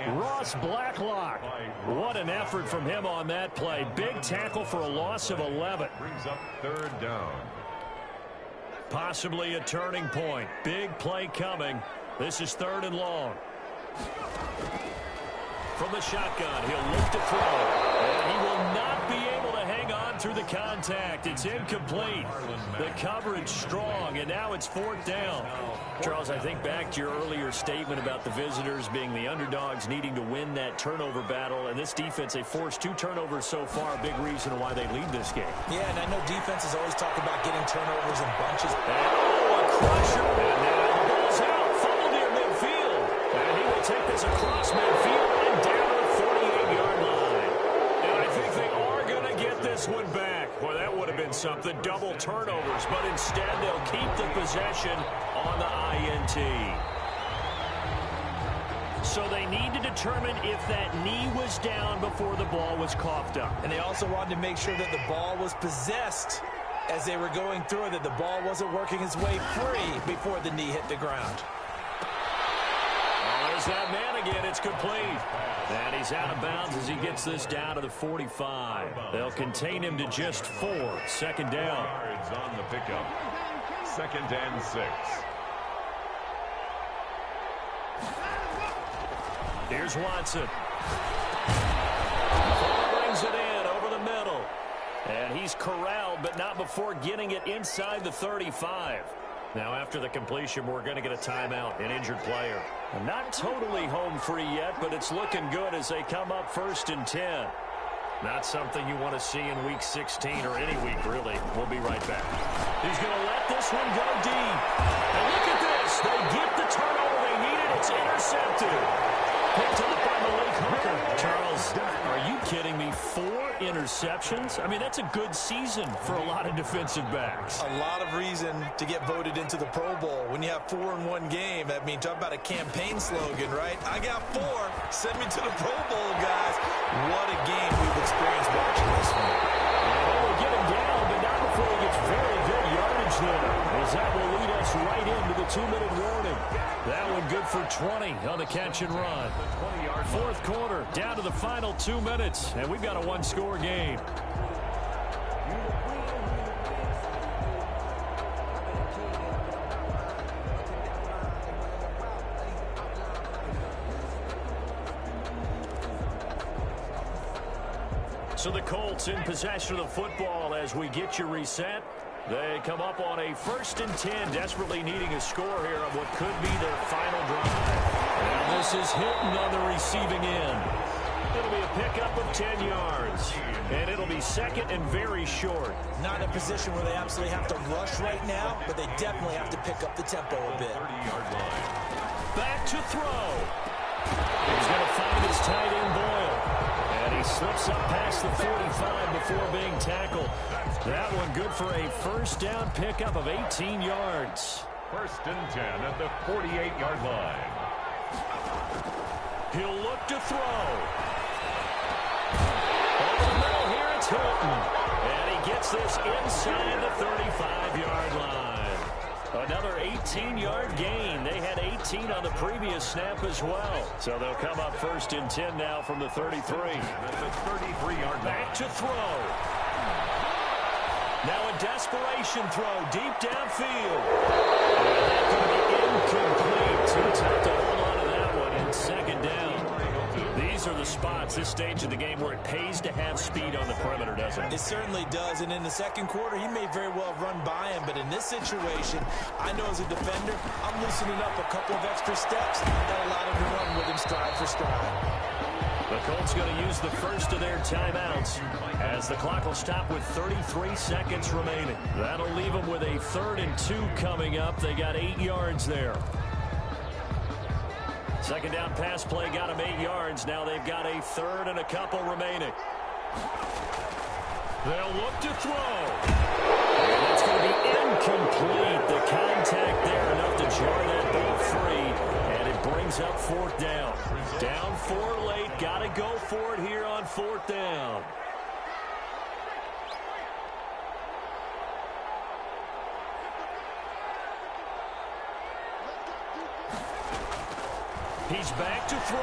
Ross Blacklock. What an effort from him on that play. Big tackle for a loss of 11. Brings up 3rd down. Possibly a turning point. Big play coming. This is 3rd and long. From the shotgun, he'll look to throw. And he will not be able to hang on through the contact. It's incomplete. The coverage strong, and now it's 4th down. Charles, I think back to your earlier statement about the visitors being the underdogs needing to win that turnover battle. And this defense, they forced 2 turnovers so far. Big reason why they lead this game. Yeah, and I know defenses always talk about getting turnovers in bunches. And, a crusher. And now the ball's out. Fumble near midfield. And he will take this across midfield and down the 48-yard line. And I think they are going to get this one back. Boy, that would have been something. Double turnovers. But instead, they'll keep the possession on the INT. So they need to determine if that knee was down before the ball was coughed up. And they also wanted to make sure that the ball was possessed as they were going through it, that the ball wasn't working its way free before the knee hit the ground. Well, there's that man again. It's complete. And he's out of bounds as he gets this down to the 45. They'll contain him to just 4. Second down. Yards on the pickup. 2nd and 6. Here's Watson. Brings it in over the middle. And he's corralled, but not before getting it inside the 35. Now, after the completion, we're going to get a timeout, an injured player. Not totally home free yet, but it's looking good as they come up 1st and 10. Not something you want to see in Week 16 or any week, really. We'll be right back. He's going to let this one go deep. And look at this. They get the turnover they needed. It's intercepted. Picked up by Malik Hooker. Charles, are you kidding me? 4 interceptions? I mean, that's a good season for a lot of defensive backs. A lot of reason to get voted into the Pro Bowl. When you have 4 in one game, I mean, talk about a campaign slogan, right? I got 4. Send me to the Pro Bowl, guys. What a game we've experienced watching this one. They will get him down, but not before he gets very good yardage there. As that will lead us right into the 2-minute warning. That one good for 20 on the catch and run. 4th quarter, down to the final 2 minutes, and we've got a 1-score game. So the Colts in possession of the football as we get you reset. They come up on a 1st and 10, desperately needing a score here on what could be their final drive. And this is Hilton on the receiving end. It'll be a pickup of 10 yards. And it'll be 2nd and very short. Not in a position where they absolutely have to rush right now, but they definitely have to pick up the tempo a bit. 30-yard line. Back to throw. He's going to find his tight end Boyle. And he slips up past the 45 before being tackled. That one good for a 1st down pickup of 18 yards. 1st and 10 at the 48-yard line. He'll look to throw. Over the middle here, it's Hilton. And he gets this inside the 35-yard line. Another 18-yard gain. They had 18 on the previous snap as well. So they'll come up 1st and 10 now from the 33. At the 33-yard line. Back to throw. Now a desperation throw deep downfield. And that's going to be incomplete. Too tough to hold on to that one in 2nd down. These are the spots, this stage of the game, where it pays to have speed on the perimeter, doesn't it? It certainly does, and in the 2nd quarter, he may very well have run by him, but in this situation, I know as a defender, I'm loosening up a couple of extra steps and allow him to run with him stride for stride. The Colts going to use the first of their timeouts as the clock will stop with 33 seconds remaining. That'll leave them with a 3rd and 2 coming up. They got 8 yards there. 2nd down pass play got them 8 yards. Now they've got a 3rd and a couple remaining. They'll look to throw. And it's going to be incomplete. The contact there enough to jar that ball free. And it brings up 4th down. Down 4 late. Got to go for it here on 4th down. He's back to throw.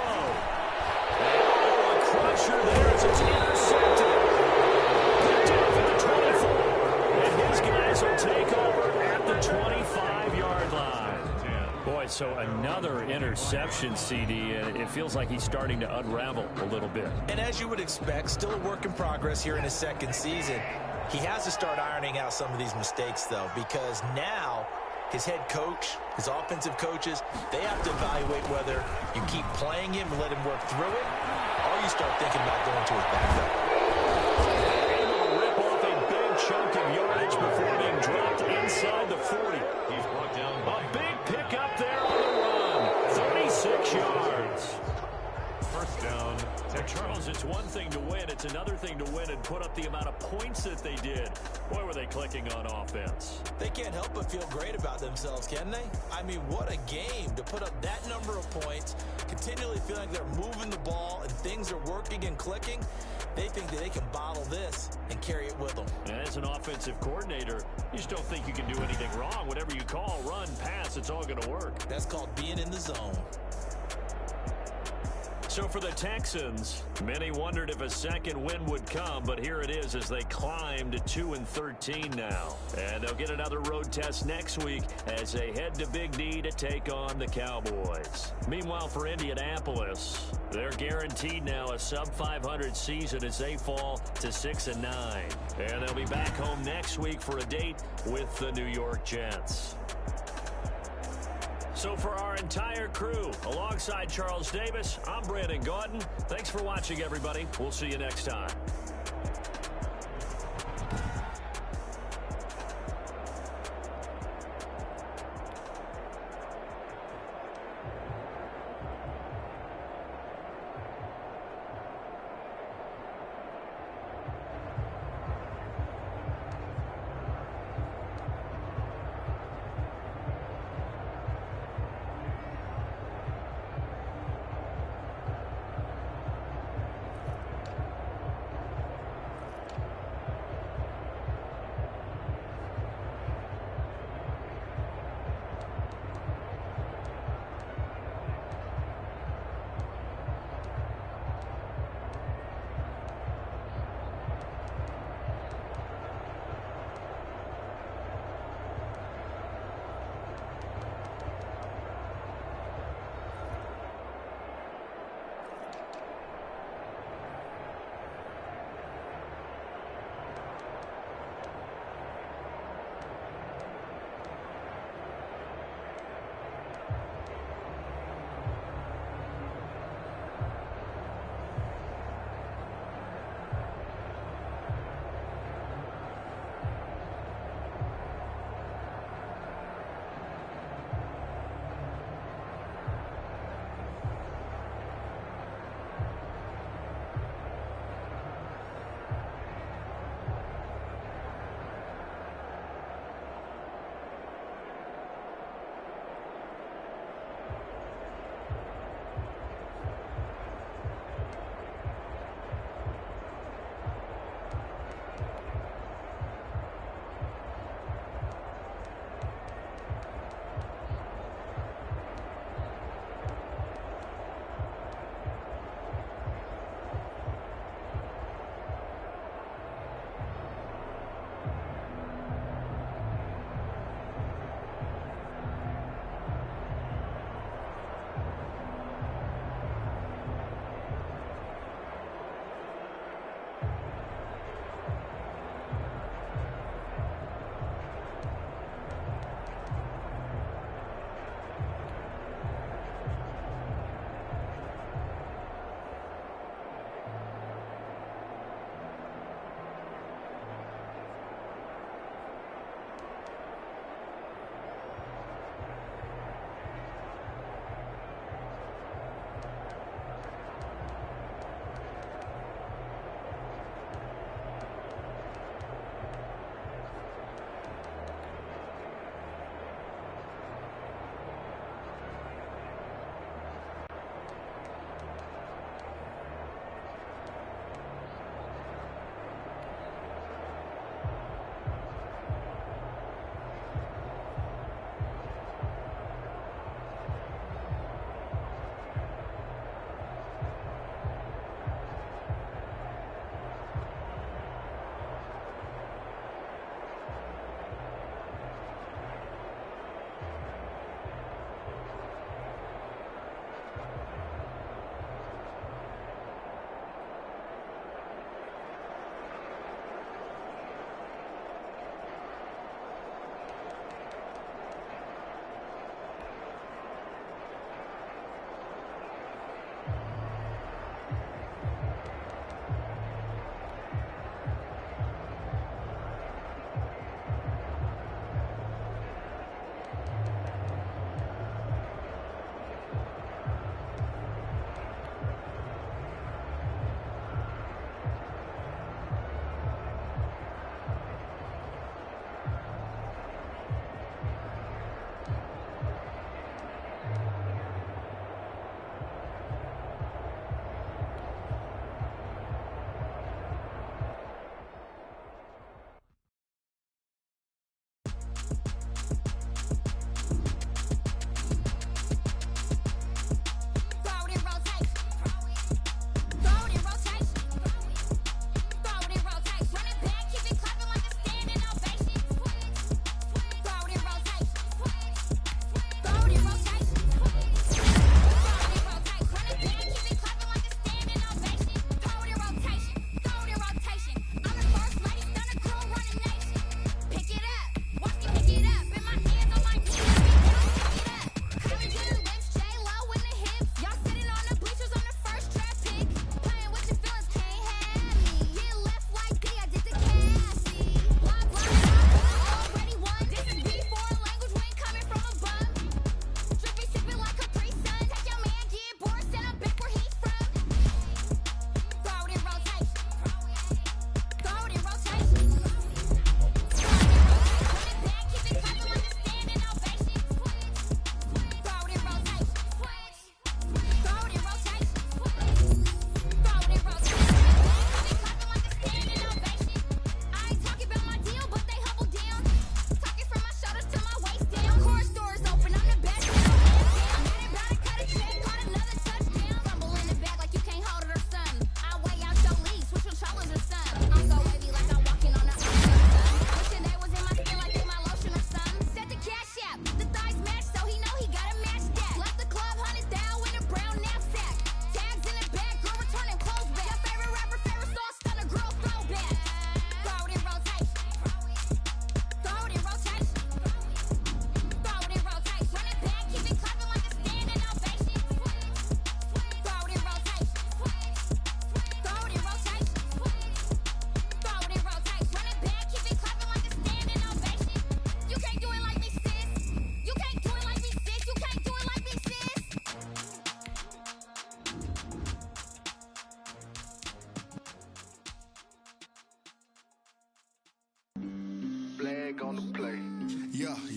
Oh, a crusher there as it's intercepted. Picked off at the 24. And his guys will take over at the 25-yard line. Boy, so another interception, CD. It feels like he's starting to unravel a little bit. And as you would expect, still a work in progress here in his 2nd season. He has to start ironing out some of these mistakes, though, because now his head coach, his offensive coaches, they have to evaluate whether you keep playing him and let him work through it, or you start thinking about going to his backup. Able to rip off a big chunk of yardage before being dropped inside the 40. He's brought down by a big pickup there on the run. 36 yards. 1st First down, Texans. Charles, it's one thing to win. It's another thing to win and put up the amount of points that they did. Boy, were they clicking on offense. They can't help but feel great about themselves, can they? I mean, what a game to put up that number of points, continually feeling like they're moving the ball and things are working and clicking. They think that they can bottle this and carry it with them. And as an offensive coordinator, you just don't think you can do anything wrong. Whatever you call, run, pass, it's all going to work. That's called being in the zone. So for the Texans, many wondered if a second win would come, but here it is as they climb to 2-13 now. And they'll get another road test next week as they head to Big D to take on the Cowboys. Meanwhile, for Indianapolis, they're guaranteed now a sub-500 season as they fall to 6-9. And they'll be back home next week for a date with the New York Jets. So for our entire crew, alongside Charles Davis, I'm Brandon Gaudin. Thanks for watching, everybody. We'll see you next time.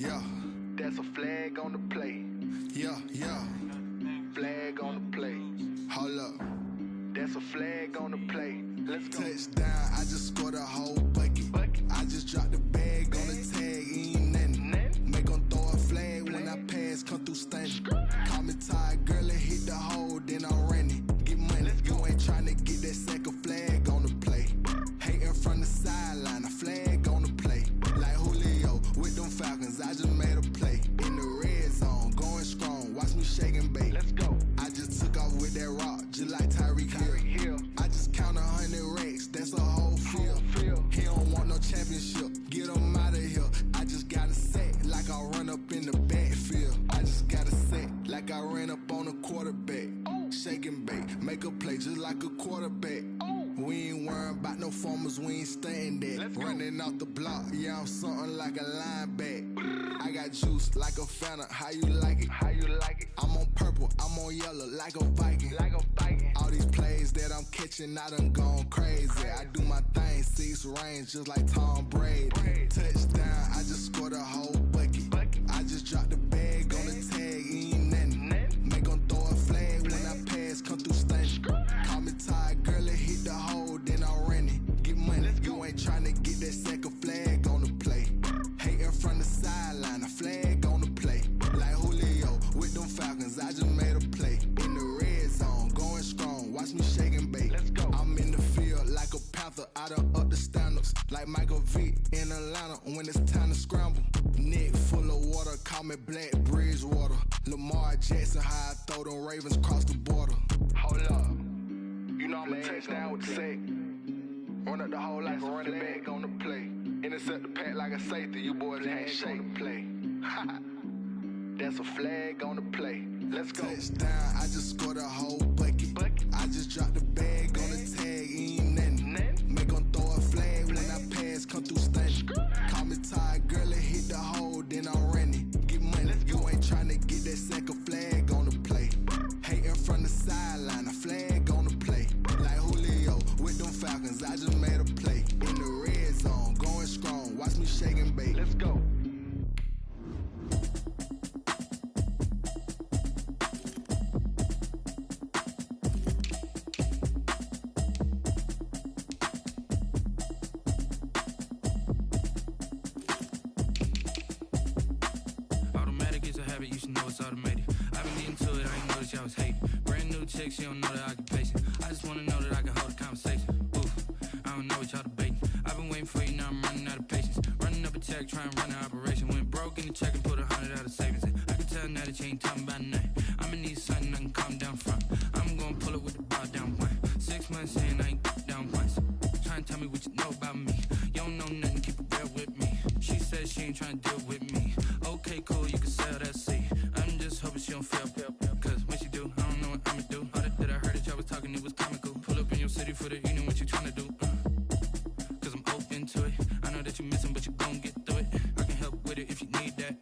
yeah. That's a flag on the play. Yeah, yeah. Flag on the play. Hold up. That's a flag on the play. Let's go. Touchdown, I just scored a whole bucket. I just dropped the bag on the tag, ain't nothing. Make them throw a flag when I pass, come through stunning. Call me tired, girl, and hit the hole, then I'm running. Get money, you ain't trying to get that second flag on the play. Hating from the sideline, a flag on the play. Like Julio with them Falcons, I just made a play. In the red zone, going strong, watch me shake and bake. Let's go. I just took off with that rock, just like Tyreek Hill. I just count 100 racks, that's a whole field. He don't want no championship, get him out of here. I just got a set, like I run up in the backfield. I just got a set, like I ran up on a quarterback. Shake and bake, make a play just like a quarterback. We ain't worrying about no formers, we ain't staying there. Running off the block, yeah, I'm something like a linebacker. I got juice like a Fanta, how you like it? How you like it? I'm on purple, I'm on yellow, like a Viking. Like a Viking. All these plays that I'm catching, I done gone crazy. I do my thing, 6 range, just like Tom Brady. Touchdown, I just scored a whole bucket. I just dropped the bag on the tag, ain't nothing. Make them throw a flag when I pass, come through stunning. Call me tired, girl, and hit the hole, then I'm running. Get money, you ain't trying to get that second flag on the play. Hating from the sideline, a flag on the play. Like Julio with them Falcons, I just made a play. In the red zone, going strong, watch me shake and bake. Let's go. I'm in the field like a panther, I done up the standards. Like Michael Vick in Atlanta when it's time to scramble. Neck full of water, call me Black Bridgewater. Lamar Jackson, how I throw them Ravens cross the border. Hold up. You know I'm a touchdown with the sack. Run up the hole like a running back on the play. Intercept the pack like a safety, you boys ain't shake the play. That's a flag on the play. Let's go. Touchdown, I just scored a whole bucket. I just dropped the bag on the tag, ain't nothing. Make them throw a flag when I pass, come through stunning. Call me tired, girl, and hit the hole, then I'm running. Get money, you ain't trying to get that second flag on the play. Hating from the sideline, a flag on the play. Like Julio with them Falcons, I just made a play. In the red zone, going strong, watch me shake and bake. Let's go. Automatic is a habit, you should know it's automated. I've been getting to it, I ain't noticed y'all was hating. Brand new chick, she don't know the occupation. I just wanna know that I can hold a conversation. Oof, I don't know what y'all debating. I've been waiting for you, now I'm running out of patience. Running up a check, trying to run an operation. Went broke in the check and put 100 out of savings in. I can tell now that you ain't talking about nothing. I'ma need something I can calm down from. I'm gonna pull it with the bar down one. 6 months in, I ain't down once. Trying to tell me what you know about me. You don't know nothing, keep it real with me. She says she ain't trying to deal with me. Okay, cool, you can sell that seed. I'm just hoping she don't feel. Cause when she do, I don't know what I'ma do. All that I heard that y'all was talking, it was comical. Pull up in your city for the evening, what you trying to do? Cause I'm open to it. I know that you missing, but you gon' get through it. I can help with it if you need that.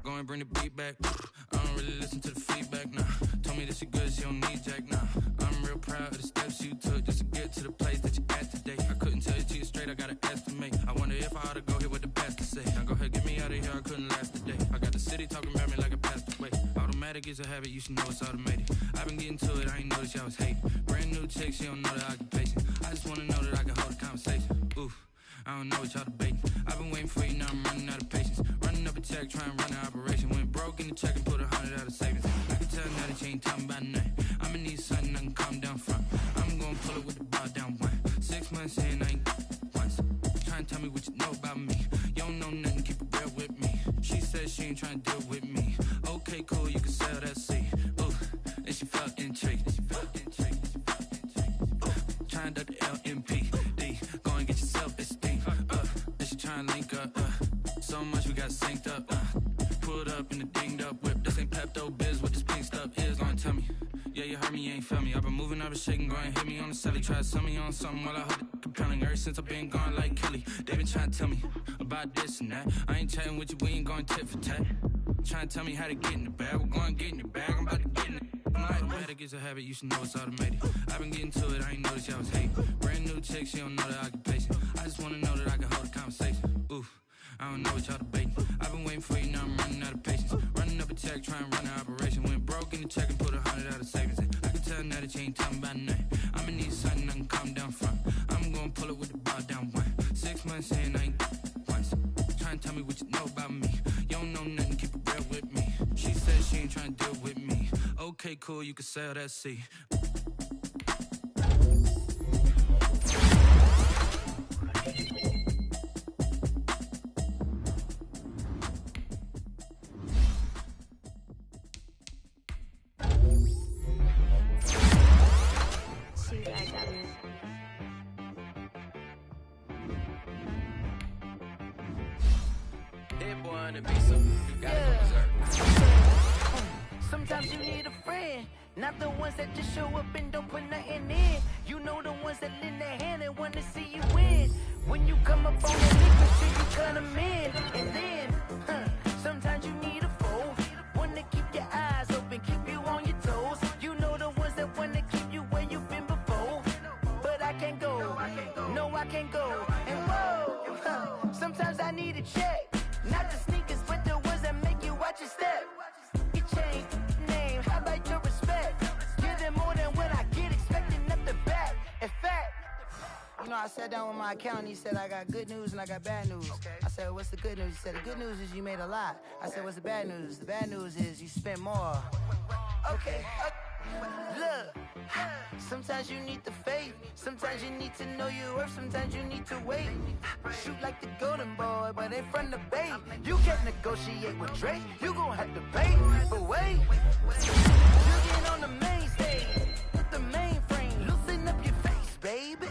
Go and bring the beat back. I don't really listen to the feedback, nah. Told me that she good, she don't need jack, nah. I'm real proud of the steps you took just to get to the place that you at today. I couldn't tell you to you straight, I gotta estimate. I wonder if I ought to go here with the pastor say. Now go ahead, get me out of here, I couldn't last a day. I got the city talking about me like a passed away. Automatic is a habit, you should know it's automated. I've been getting to it, I ain't noticed y'all was hating. Brand new chick, she don't know the occupation. I just wanna know that I can hold a conversation. Oof, I don't know what y'all debating. I've been waiting for you, now I'm running out of patience. Running up a check, trying to run an operation. Went broke in the check and put 100 out of savings. I can tell now that you ain't talking about nothing. I'ma need something I can calm down from. I'm gonna pull it with the bar down one. 6 months in, I ain't once. Trying to tell me what you know about me. You don't know nothing, keep it real with me. She says she ain't trying to deal with me. Okay, cool, you can sell that seed. Ooh, and she felt intrigued. Trying to duck the LMPD. Go and get your self-esteem. And she trying to link up. So much we got synced up. Pulled up in the dinged up whip. This ain't Pepto-Biz, what this pink stuff is. Gonna tell me. Yeah, you heard me, you ain't feel me. I've been moving, I've been shaking, go and hit me on the celly. Try to sell me on something while I hold it compelling. Ever since I've been gone like Kelly, they been trying to tell me about this and that. I ain't chatting with you, we ain't going tit for tat. Trying to tell me how to get in the bag. We're going to get in the bag, I'm about to get in it. Automatic is a habit, you should know it's automated. I've been getting to it, I ain't noticed y'all was hating. Brand new chick, she don't know the occupation. I just wanna know that I can hold a conversation. Oof, I don't know what y'all debating. I've been waiting for cool, you can sail that sea. Sometimes you need a friend, not the ones that just show up and don't put nothing in. You know the ones that lend their hand and want to see you win. When you come up on that lick, make sure you cut them in. And then, sometimes you need a foe, one to keep your eyes open, keep you on your toes. You know the ones that want to keep you where you've been before. But I can't go, no I can't go. And whoa, sometimes I need a check, not the sneakers, but the ones that make you watch your step. You change name, how about your respect? Give them more than what I get, expecting nothing back. In fact, you know, I sat down with my accountant, he said I got good news and I got bad news. I said, what's the good news? He said, the good news is you made a lot. I said, what's the bad news? The bad news is you spent more. Okay, look, sometimes you need the faith, sometimes you need to know your worth, sometimes you need to wait. Shoot like the golden boy, but in front of Bay. You can't negotiate with Drake, you gon' have to pay. But wait, you get on the main stage, with the mainframe, loosen up your face, baby.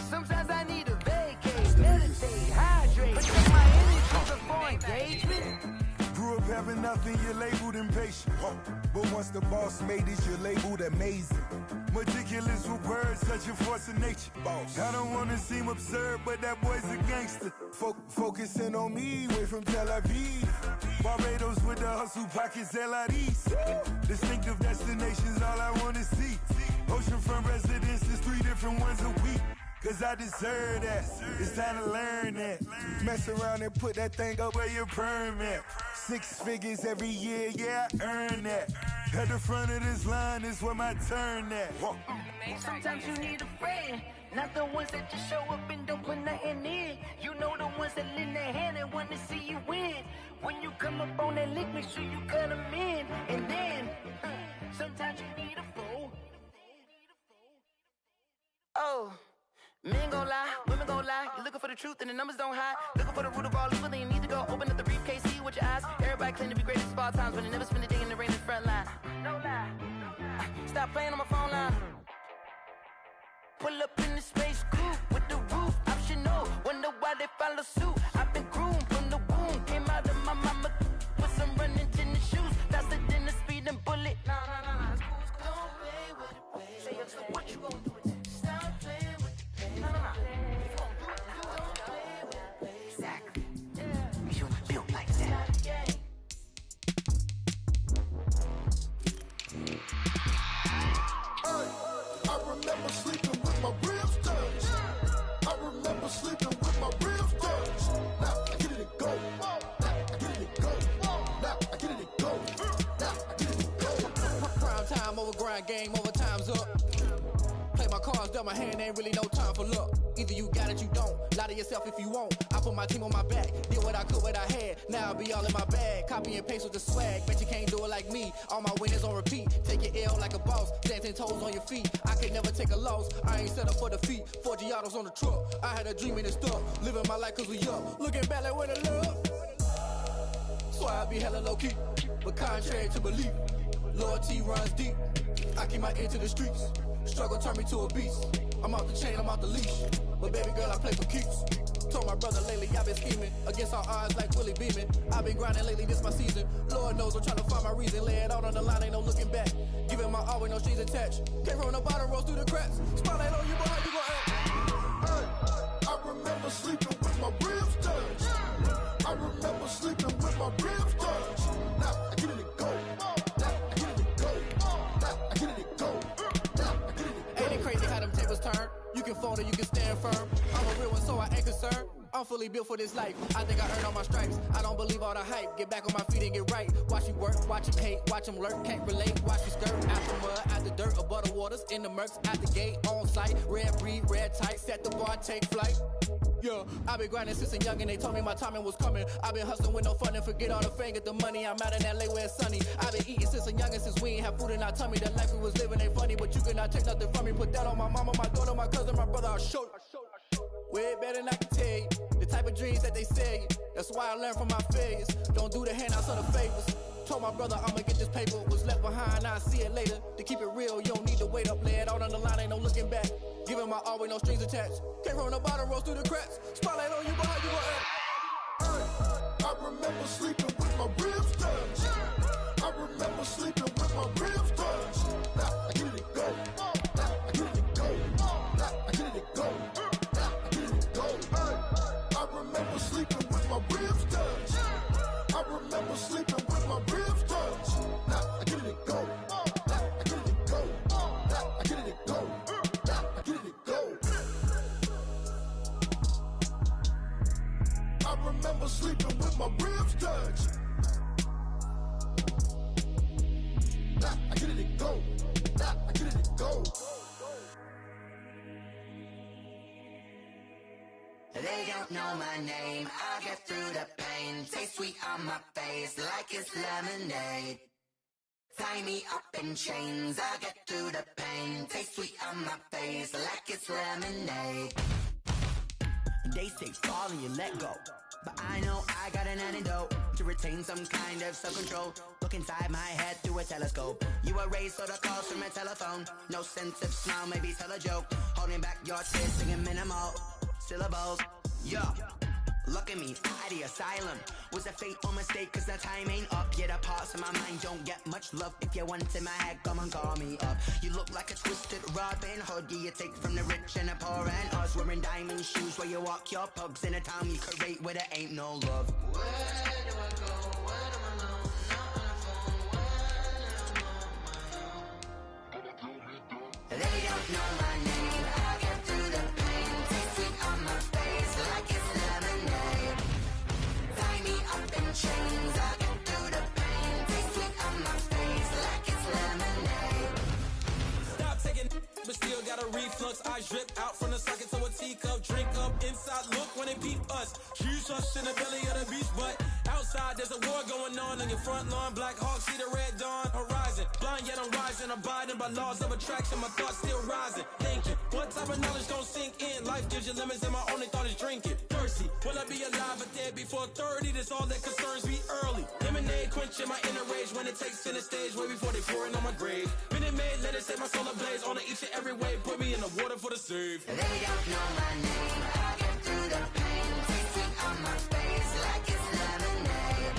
Sometimes I need a vacate, meditate, hydrate, protect my energy before engagement. Grew up having nothing, you're labeled impatient. But once the boss made it, you're labeled amazing. Meticulous with words, such a force of nature. I don't wanna seem absurd, but that boy's a gangster. Focusing on me, way from Tel Aviv. Barbados with the hustle pockets, LIDs. Distinctive destinations, all I wanna see. Oceanfront residences, 3 different ones a week. Cause I deserve that, it's time to learn that. Mess around and put that thing up where your permit. 6 figures every year, yeah, I earn that. At the front of this line is where my turn at. Sometimes you need a friend, not the ones that just show up and don't put nothing in. You know the ones that lend their hand and want to see you win. When you come up on that lick, make sure you cut them in. And then, sometimes you need a foe. Oh. Men gon' lie, women gon' lie. You're looking for the truth and the numbers don't hide. Looking for the root of all evil, then you need to go open up the briefcase, see with your eyes. Everybody claim to be greatest of all times, but they never spend a day in the rain in the front line. No lie. Stop playing on my phone line. Pull up in the space coupe with the roof optional. Wonder why they follow suit. I've been groomed from the womb. Came out of my mama with some running tennis shoes. Faster than the speeding bullet. Nah. Don't play with it, baby. Say so what you gon' do with it? Stop playing with it. No. Don't play with it, baby. Exactly. You built like that. I remember sleeping with my ribs touched. I remember sleeping with my ribs touched. Now I get it and go. Now I get it and go. Now I get it and go. Now I get it and go. Prime time over grind game, over time's up. Play my cards, dealt my hand, ain't really no time for luck. Either you got it, you don't. Lie to yourself if you won't. I put my team on my back, did what I could, what I had. Now I'll be all in my bag. Copy and paste with the swag. Bet you can't do it like me. All my winners on repeat. Take your L like a boss. Dancing toes on your feet. I can never take a loss. I ain't set up for defeat. 4 Giottos on the truck. I had a dream and it's stuck. Living my life cause we up. Looking back like where the love. So I be hella low key. But contrary to belief, loyalty runs deep. I keep my ear to the streets. Struggle turned me to a beast. I'm off the chain, I'm off the leash. But baby girl, I play for keeps. Told my brother lately, I've been scheming. Against all odds like Willie Beeman. I've been grinding lately, this my season. Lord knows I'm trying to find my reason. Lay it out on the line, ain't no looking back. Giving my all with no strings attached. Came from the bottom, rose through the cracks. Spotlight on you, but how you gon' act? I remember sleeping with my ribs touched. I remember sleeping with my ribs touched. Now I get it and go. Now I get it and go. Now I get it and go. Ain't it crazy how them tables turn? You can fold or you can stand firm. I'm a real one, so I ain't concerned. I'm fully built for this life. I think I earned all my stripes. I don't believe all the hype. Get back on my feet and get right. Watch you work, watch him hate, watch him lurk. Can't relate, watch you skirt. Out the mud, out the dirt, above the waters, in the murks, out the gate, on site. Red breed, red tight, set the bar, take flight. Yeah, I been grinding since a young and they told me my timing was coming. I been hustling with no fun and forget all the fame, get the money. I'm out in LA where it's sunny. I been eating since a young and since we ain't have food in our tummy. The life we was living ain't funny, but you cannot take nothing from me. Put that on my mama, my daughter, my cousin, my brother, I'll show you. Way better than I can tell you. The type of dreams that they sell you. That's why I learned from my failures. Don't do the handouts or the favors. Told my brother I'ma get this paper. Was left behind, I'll see it later. To keep it real, you don't need to wait up. Lay it out on the line, ain't no looking back. Giving my all with no strings attached. Can't roll no bottle, rolls through the cracks. Spotlight on you, but how you gon' act? I remember sleeping with my ribs touched. I remember sleeping with my ribs touched. Now I get it go. Now I get it go. Now I get it go. Now I get it go. I remember sleeping with my ribs touched. I remember sleeping with my ribs touched. Now I get it go. Now I get it go. Now I get it go. Now I get it go. I remember sleeping with my ribs touched. Now I get it go. Now I get it go. They don't know my name, I get through the pain. Taste sweet on my face like it's lemonade. Tie me up in chains, I get through the pain. Taste sweet on my face like it's lemonade. They say fall and you let go, but I know I got an antidote to retain some kind of self-control. Look inside my head through a telescope. You erase all the calls from a telephone. No sense of smile, maybe tell a joke. Holding back your tears, singing minimal syllables. Yo, look at me, out the asylum. Was a fate or mistake, cause the time ain't up. Yeah, the parts of my mind don't get much love. If you want in my head, come and call me up. You look like a twisted Robin Hood. Yeah, you take from the rich and the poor and us. Wearing diamond shoes where you walk your pugs in a town you create where there ain't no love. Where do I go? Where do I know? Not on the phone. When I'm on my own. They don't know my name, I get through the pain. Taste sweet on my face like it's lemonade. Tie me up in chains, I get through the pain. Taste sweet on my face like it's lemonade. Stop taking, but still got a reflux. Eyes drip out from the socket to a teacup. Drink up inside, look when they peep us. Choose us in the belly of the beast, but outside there's a war going on your front lawn. Black Hawk see the red dawn horizon. Blind yet I'm rising, abiding by laws of attraction. My thoughts still rising, thinking what type of knowledge don't sink in. Life gives you limits and my only thought is drinking. Thirsty, will I be alive or dead before 30? That's all that concerns me early. Lemonade quenching my inner rage when it takes center stage way before they pouring on my grave. Minute Maid, let it set my soul ablaze on each and every way. Put me in the water for the save. They don't know my name, I get through the pain. Taste sweet on my face like it's lemonade.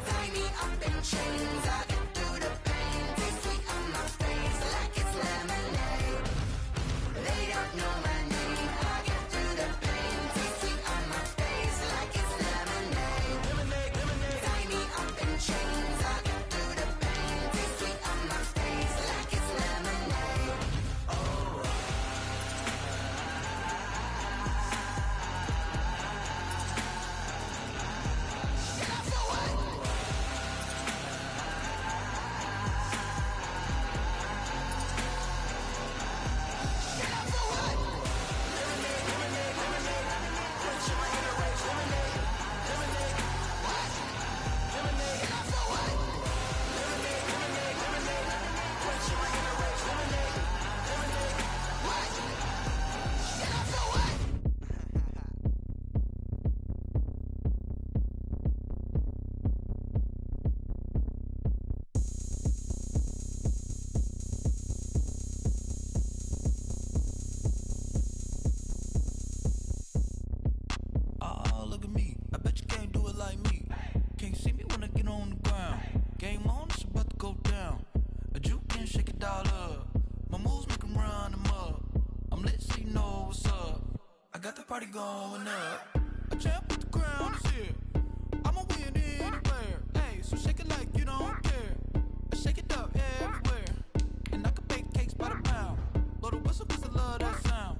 Tie me up in chains, I get through the pain. Taste sweet on my face like it's lemonade. They don't know my name, I get through the pain. Taste sweet on my face like it's lemonade. Lemonade, lemonade. Tie me up in chains, I get through the pain. Taste sweet on my face like it's lemonade. Oh. Oh, look at me. I bet you can't do it like me. Can't see me when I get on the ground. Game on, it's about to go down. A juke and shake it all up. My moves make 'em run them up. I'm lit so you know what's up. I got the party going up. A champ with the crown is here. I'ma win anywhere. Hey, so shake it like you don't care. I shake it up everywhere. And I can bake cakes by the pound. Blow the whistle 'cause I love that sound.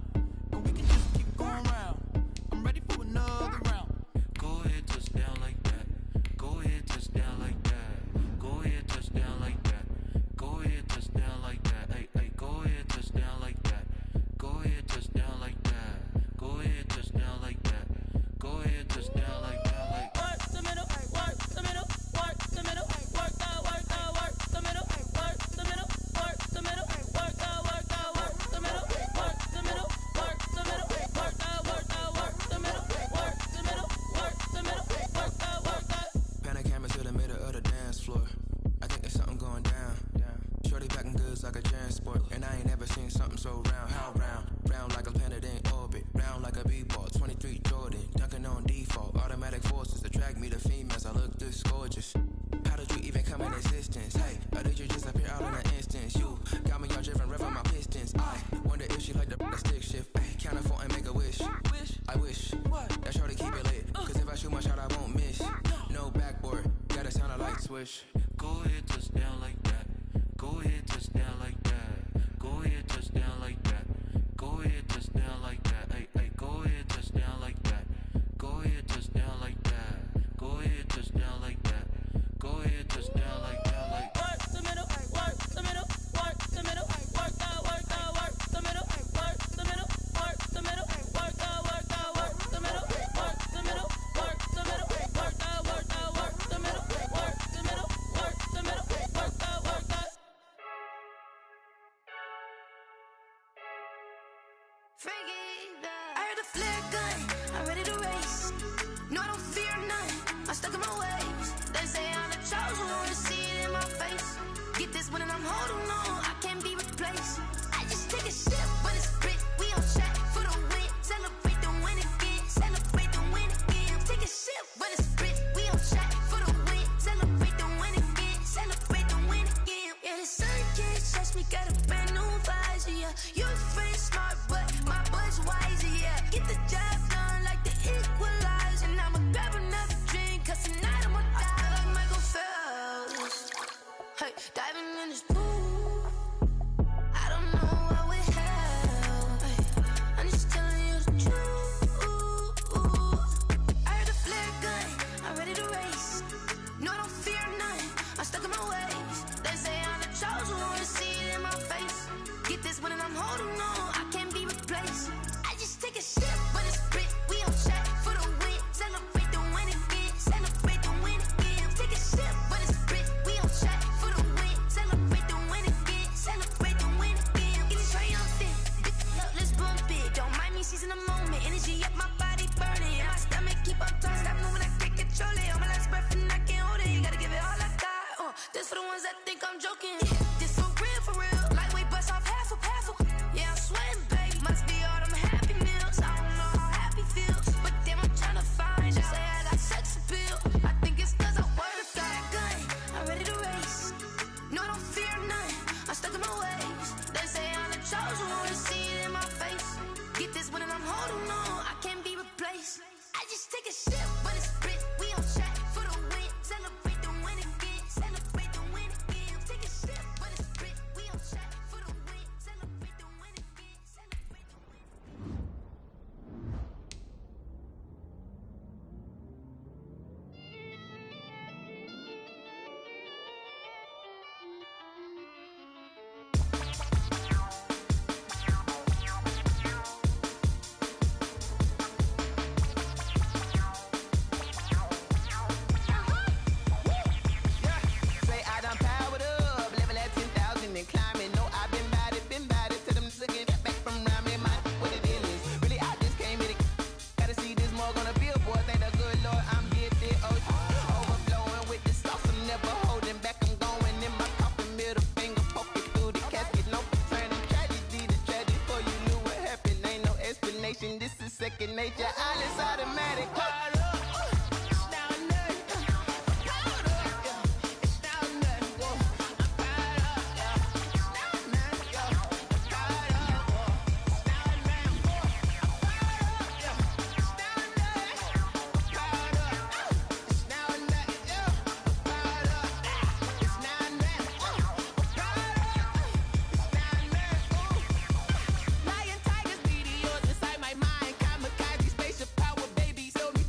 And we can just keep going round. I'm ready for another round. Go ahead, touch down like that. Go ahead, touch down like that. Go ahead, touch down like that. Go ahead, touch down like that. Hey, hey, go ahead, touch down like that. Go ahead, touch down like that. Go ahead, touch down like that. wish. Go ahead, touch down like that. Go ahead, touch down like that. Go ahead, touch down like that. Go ahead, touch down like that. Hey, hey, go ahead, touch down like that. Go ahead, touch down like that. Go ahead, touch down like that. Go ahead, touch down like that. Like work the middle, work the middle, work the middle, work the middle, work the middle, work the middle, work the middle, work the middle, work the middle, work the middle, work the middle, work the middle, work the Freaky, I heard the flare gun, I'm ready to race. No, I don't fear none, I'm stuck in my ways. They say I'm the chosen one, see it in my face. Get this one and I'm holding on, I can't be replaced. I just take a sip, but it's spit, we on track for the win. Celebrate the win again, celebrate the win again. Take a sip, but it's spit, we on track for the win. Celebrate the win again, celebrate the win again. Yeah, the sun can't touch me, got a brand new visor, yeah. You friend smart, but my bud's wiser, yeah. Get the job done like the equalizer. And I'ma grab another drink, cause tonight I'ma die like Michael Phelps. Hey, diving in this pool, I don't know what we have. Hey, I'm just telling you the truth. I heard the flare gun, I'm ready to race. No, I don't fear none, I'm stuck in my ways. They say I'm the chosen one, see it in my face. Get this one and I'm holding on, I can't be replaced. I just take a sip, but it's spit, we on track for the win. Celebrate the win again, celebrate the win again. Take a sip, but it's spit, we on track for the win. Celebrate the win again, celebrate the win again. Get it triumphant, look, let's bump it. Don't mind me seizing the moment, energy up my body burning. My stomach keep up tight, stop moving, I can't control it. On my last breath and I can't hold it, you gotta give it all I got. This for the ones that think I'm joking. This for real, lightweight bust off half a. Yeah, I'm sweating, babe. Must be all them happy meals. I don't know how happy feels, but damn, I'm tryna find out. Say I got sex appeal. I think it's cause I work. Got a gun, I'm ready to race. No, I don't fear none, I'm stuck in my ways. They say I'm the chosen one, see it in my face. Get this one and I'm holding on, I can't be replaced. I just take a sip, but it's spit, we on track for the win. Celebrate the win again, celebrate the win again. Take a sip, but it's spit, we on track for the win. Celebrate the win again, celebrate the win. Say I done powered up, level at 10,000 and climbing. No, I've been bad it to them looking back from around me. My what the deal is, really I just came here to gotta see this more gonna billboard. Thank the good Lord I'm gifted, overflowing with the sauce. I'm never holding back, I'm going in my coffin, middle finger poking through the casket. No turning tragedy to tragedy for you knew what happened. Ain't no explanation, this is second nature. All is automatic. Lion, tigers, meteors inside my mind. Kamikaze, spaceship power, baby. Tell me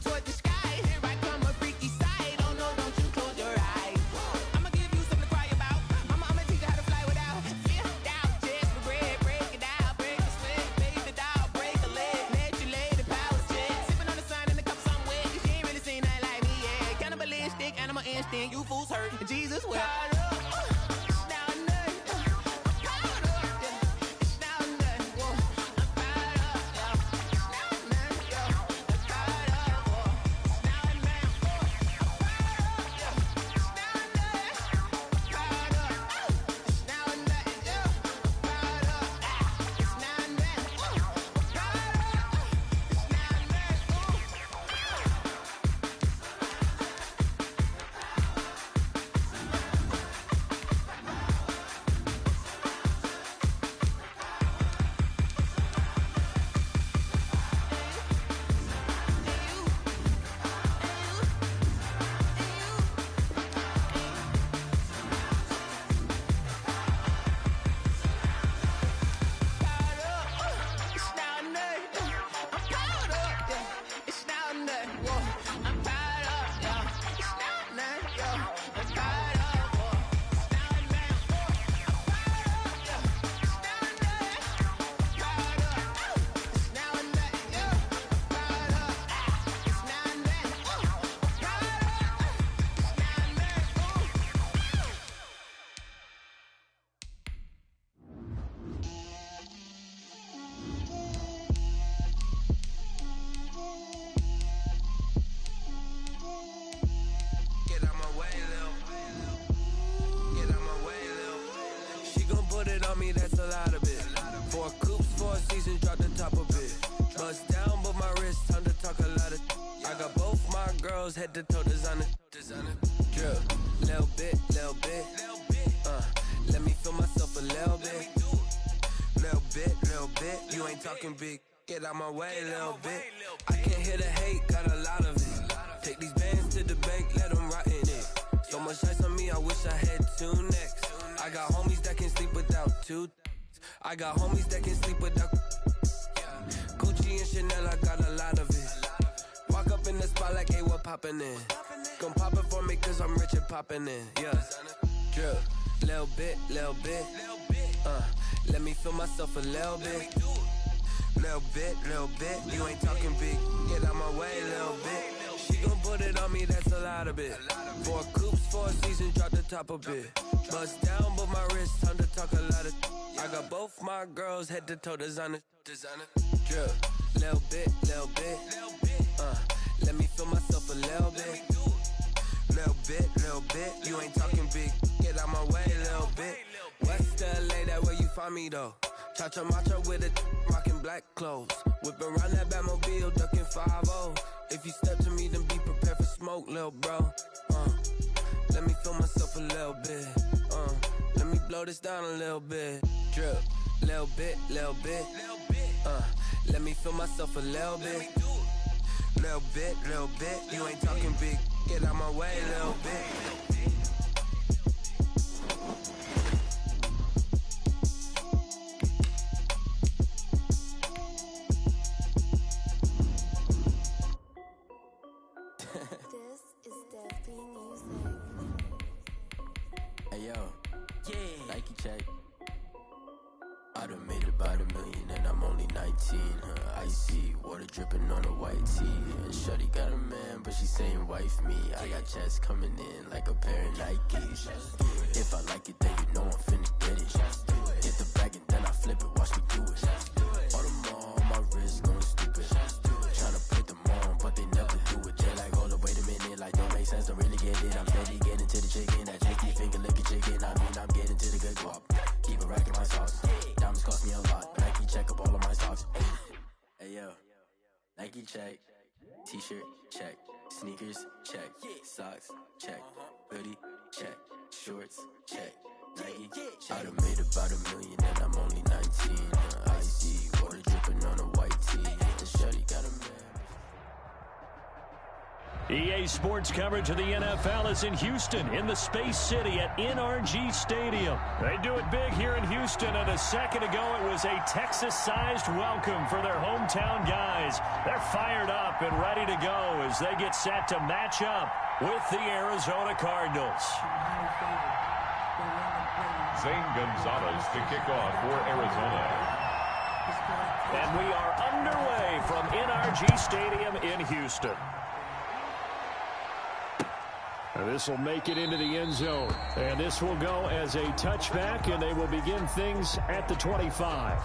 girls head to toe designer. Drip, little bit. Let me feel myself a little bit. Little bit. You ain't talking big. Get out my way, little bit. I can't hear the hate, got a lot of it. Take these bands to the bank, let them rot in it. So much ice on me, I wish I had two necks. I got homies that can sleep without two. I got homies that can sleep without. Gucci and Chanel, I got a lot of it. Walk up in the spot like, hey, what poppin' in? Gon' pop it for me cause I'm rich and poppin' in. Yeah, drip, little bit. Let me feel myself a little bit. Little bit. You ain't talking big. Get out my way, little bit. She gon' put it on me, that's a lot of it. 4 coops, 4 seasons, drop the top a bit. Bust down, but my wrist, time to talk a lot of. I got both my girls head to toe designer. Drip, little bit. Let me feel myself a little bit. Little bit. You ain't talking big. Get out my way, little bit. West LA, that where you find me though. Cha-cha matcha with a rockin' black clothes. Whip around that Batmobile, ducking 5-0. If you step to me, then be prepared for smoke, lil' bro. Let me feel myself a little bit. Let me blow this down a little bit. Drip, little bit. Let me feel myself a little bit. Little bit. You ain't talking big. Get out my way, little bit. Hey yo, Nike check. I done made about $1 million and I'm only 19. Icy water dripping on a white tee. And shorty got a man, but she saying wife me. I got checks coming in like a pair of Nikes. If I like it, then you know I'm finna get it. Get the bag and then I flip it, watch me do it. All them on my wrist going stupid. Tryna put them on, but they never do it. They like, hold up, wait a minute, like don't make sense, don't really get it. I'm steady getting to the chicken, that tricky finger licking chicken. I mean, I'm getting to the good guap. Keep a rack in my socks. Diamonds cost me a lot. Nike check up all of my stocks. Hey yo, Nike check. T-shirt check. Sneakers check. Socks check. Hoodie check. Shorts check. Nike. I done made about $1 million and I'm only 19. Icy water dripping on a white tee. The shorty got a man. EA Sports coverage of the NFL is in Houston, in the Space City at NRG Stadium. They do it big here in Houston, and a second ago it was a Texas-sized welcome for their hometown guys. They're fired up and ready to go as they get set to match up with the Arizona Cardinals. Zane Gonzalez to kick off for Arizona. And we are underway from NRG Stadium in Houston. This will make it into the end zone. And this will go as a touchback, and they will begin things at the 25.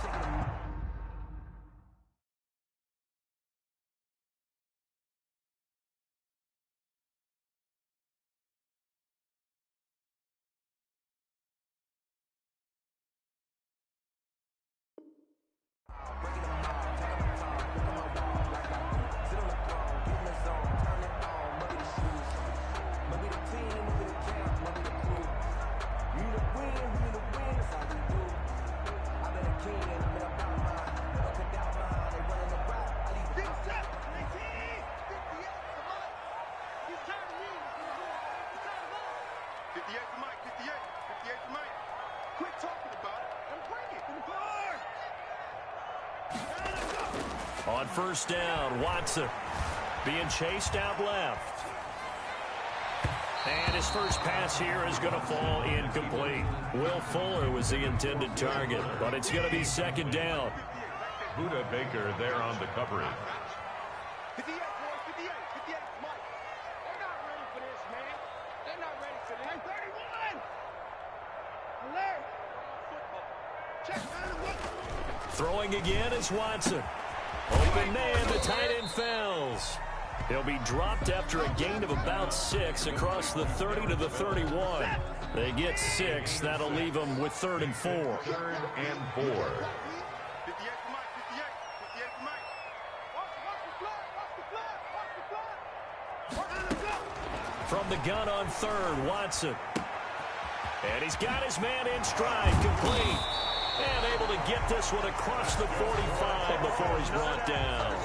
On first down, Watson being chased out left. And his first pass here is going to fall incomplete. Will Fuller was the intended target, but it's going to be second down. Buda Baker there on the coverage. 58, boys, 58, 58, Mike. They're not ready for this, man. They're not ready for this. 31! Alert! Check, Throwing again is Watson. Open man, the tight end fells. He'll be dropped after a gain of about 6 across the 30 to the 31. They get 6. That'll leave them with 3rd and 4. 3rd and 4. 58 for Mike, 58 for Mike. Watch the flag, watch the flag, watch the flag. From the gun on third, Watson. And he's got his man in stride, complete. And able to get this one across the 45 before he's brought down.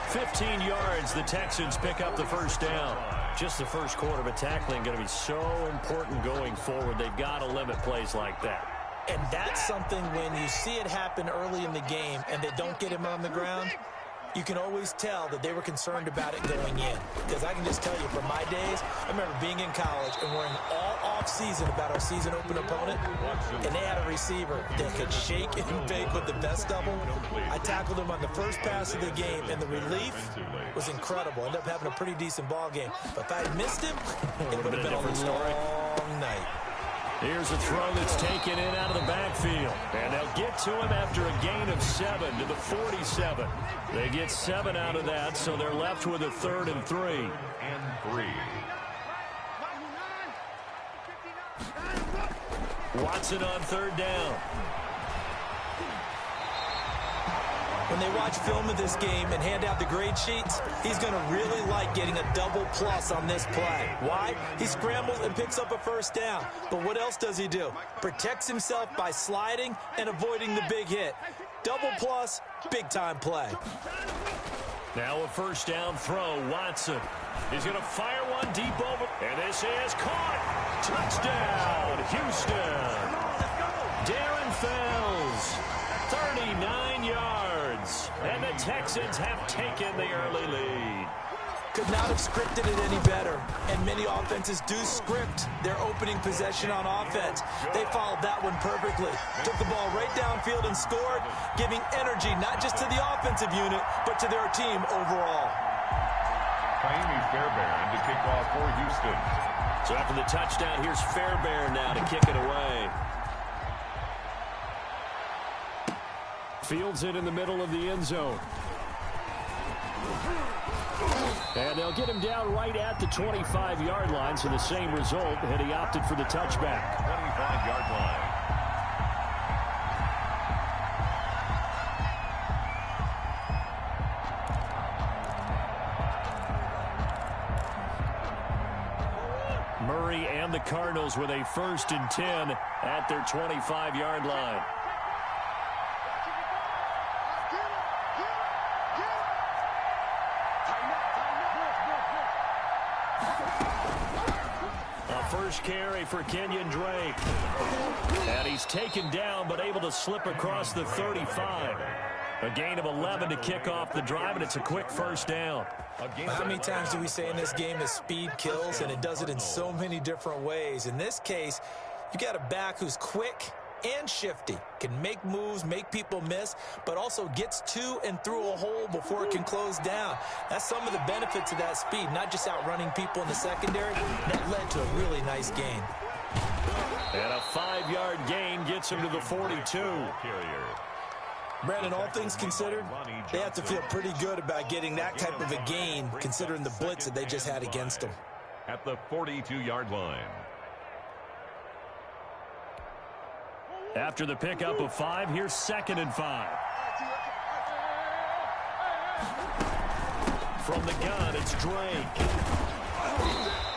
15 yards, the Texans pick up the first down. Just the first quarter, but tackling going to be so important going forward. They've got to limit plays like that. And that's something when you see it happen early in the game and they don't get him on the ground, you can always tell that they were concerned about it going in. Because I can just tell you, from my days, I remember being in college and worrying all off-season about our season-open opponent, and they had a receiver that could shake and bake with the best of them. I tackled him on the first pass of the game, and the relief was incredible. Ended up having a pretty decent ball game. But if I had missed him, it would have been a long night. Here's a throw that's taken in out of the backfield. And they'll get to him after a gain of 7 to the 47. They get 7 out of that, so they're left with a 3rd and 3. Watson on 3rd down. When they watch film of this game and hand out the grade sheets, he's going to really like getting a double plus on this play. Why? He scrambles and picks up a first down. But what else does he do? Protects himself by sliding and avoiding the big hit. Double plus, big-time play. Now a first down throw, Watson. He's going to fire one deep over. And this is caught. Touchdown, Houston. Darren Fells, 39 yards. And the Texans have taken the early lead. Could not have scripted it any better. And many offenses do script their opening possession on offense. They followed that one perfectly. Took the ball right downfield and scored, giving energy not just to the offensive unit, but to their team overall. Fairbairn to kick off for Houston. So after the touchdown, here's Fairbairn now to kick it away. Fields it in the middle of the end zone. And they'll get him down right at the 25-yard line, so the same result had he opted for the touchback. 25-yard line. Murray and the Cardinals with a 1st and 10 at their 25-yard line. First carry for Kenyon Drake. And he's taken down, but able to slip across the 35. A gain of 11 to kick off the drive, and it's a quick first down. How many times do we say in this game that speed kills, and it does it in so many different ways? In this case, you got a back who's quick and shifty, can make moves, make people miss, but also gets to and through a hole before it can close down. That's some of the benefits of that speed, not just outrunning people in the secondary. That led to a really nice gain. And a 5-yard gain gets him to the 42. Brandon, all things considered, they have to feel pretty good about getting that type of a gain, considering the blitz that they just had against them. At the 42-yard line. After the pickup of 5, here's 2nd and 5. From the gun, it's Drake.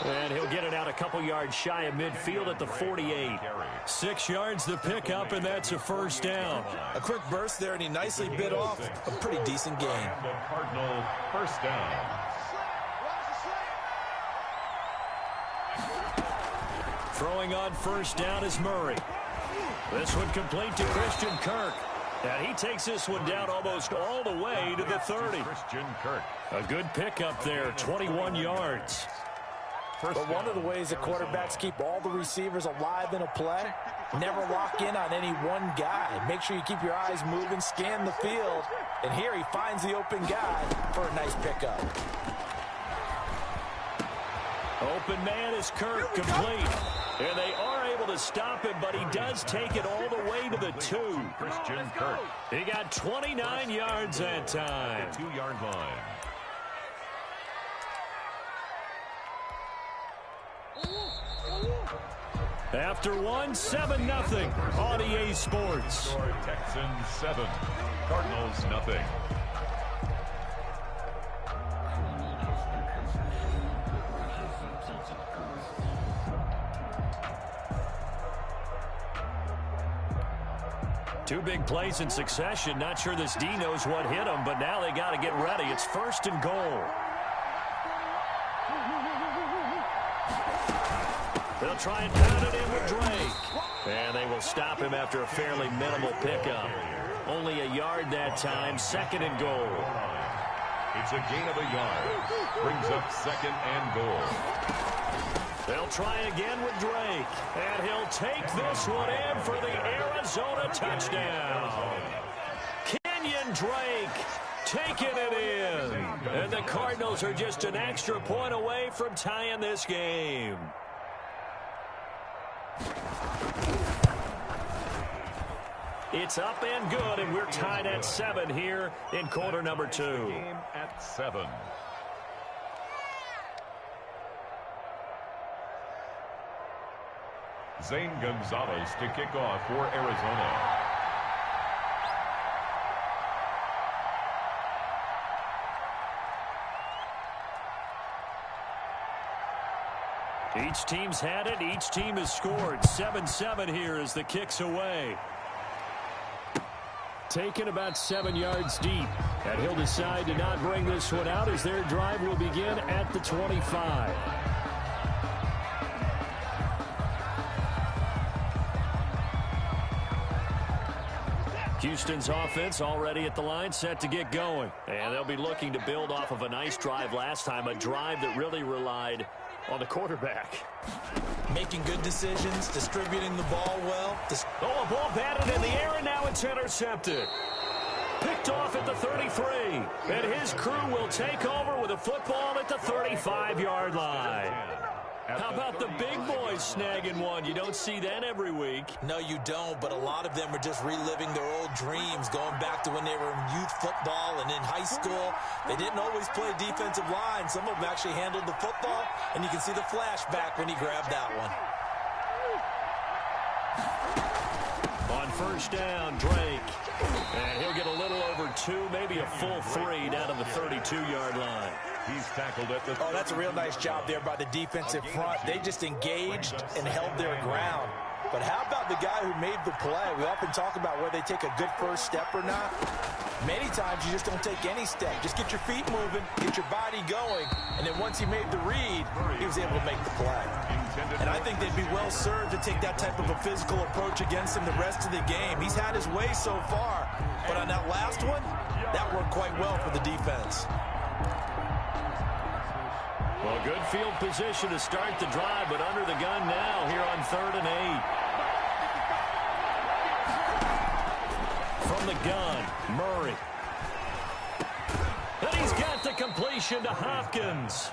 And he'll get it out a couple yards shy of midfield at the 48. 6 yards the pickup, and that's a first down. A quick burst there, and he nicely bit off a pretty decent gain. The Cardinal first down. Throwing on first down is Murray. This one complete to Christian Kirk. And he takes this one down almost all the way to the 30. Christian Kirk. A good pickup there, 21 yards. But one of the ways that quarterbacks keep all the receivers alive in a play, never lock in on any one guy. Make sure you keep your eyes moving, scan the field. And here he finds the open guy for a nice pickup. Open man is Kirk, complete. And they are able to stop him, but he does take it all the way to the 2. Christian Kirk. He got 29 yards that time. 2-yard line. After 1, 7-0 on EA Sports. Texans 7, Cardinals 0. Two big plays in succession. Not sure this D knows what hit him, but now they got to get ready. It's 1st and goal. They'll try and pound it in with Drake. And they will stop him after a fairly minimal pickup. Only a yard that time, 2nd and goal. It's a gain of a yard. Brings up 2nd and goal. They'll try again with Drake. And he'll take this one in for the Arizona touchdown. Kenyon Drake taking it in. And the Cardinals are just an extra point away from tying this game. It's up and good, and we're tied at 7 here in quarter number 2. Game at 7. Zane Gonzalez to kick off for Arizona. Each team's had it. Each team has scored. 7-7 here as the kick's away. Taken about 7 yards deep. And he'll decide to not bring this one out as their drive will begin at the 25. Houston's offense already at the line, set to get going. And they'll be looking to build off of a nice drive last time, a drive that really relied on the quarterback. Making good decisions, distributing the ball well. A ball batted in the air, and now it's intercepted. Picked off at the 33. And his crew will take over with a football at the 35-yard line. How about the big boys snagging one? You don't see that every week. No, you don't, but a lot of them are just reliving their old dreams, going back to when they were in youth football and in high school. They didn't always play defensive line. Some of them actually handled the football, and you can see the flashback when he grabbed that one. On 1st down, Drake. And he'll get a little over 2, maybe a full 3 down to the 32-yard line. He's tackled at the... Oh, that's a real nice job there by the defensive front. They just engaged and held their ground. But how about the guy who made the play? We often talk about whether they take a good first step or not. Many times you just don't take any step. Just get your feet moving, get your body going, and then once he made the read, he was able to make the play. And I think they'd be well served to take that type of a physical approach against him the rest of the game. He's had his way so far, but on that last one, that worked quite well for the defense. Well, good field position to start the drive, but under the gun now here on 3rd and 8. From the gun, Murray. And he's got the completion to Hopkins.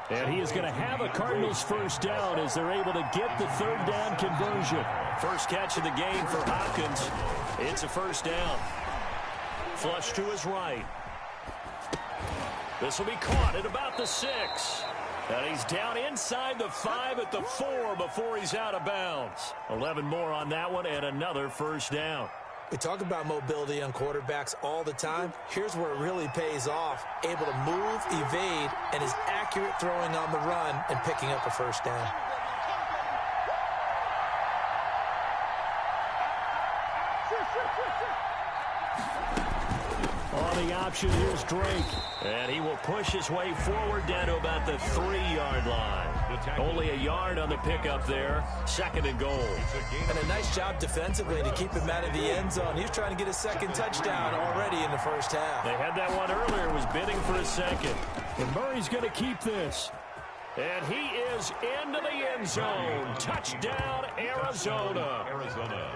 And he is going to have a Cardinals first down as they're able to get the 3rd down conversion. First catch of the game for Hopkins. It's a first down. Flush to his right. This will be caught at about the 6. And he's down inside the 5 at the 4 before he's out of bounds. 11 more on that one and another first down. We talk about mobility on quarterbacks all the time. Here's where it really pays off. Able to move, evade, and is accurate throwing on the run and picking up a first down. On the option, here's Drake. And he will push his way forward down to about the 3-yard line. Only a yard on the pickup there. 2nd and goal. And a nice job defensively to keep him out of the end zone. He was trying to get his 2nd touchdown already in the first half. They had that one earlier, was bidding for a 2nd. And Murray's going to keep this. And he is into the end zone. Touchdown, Arizona.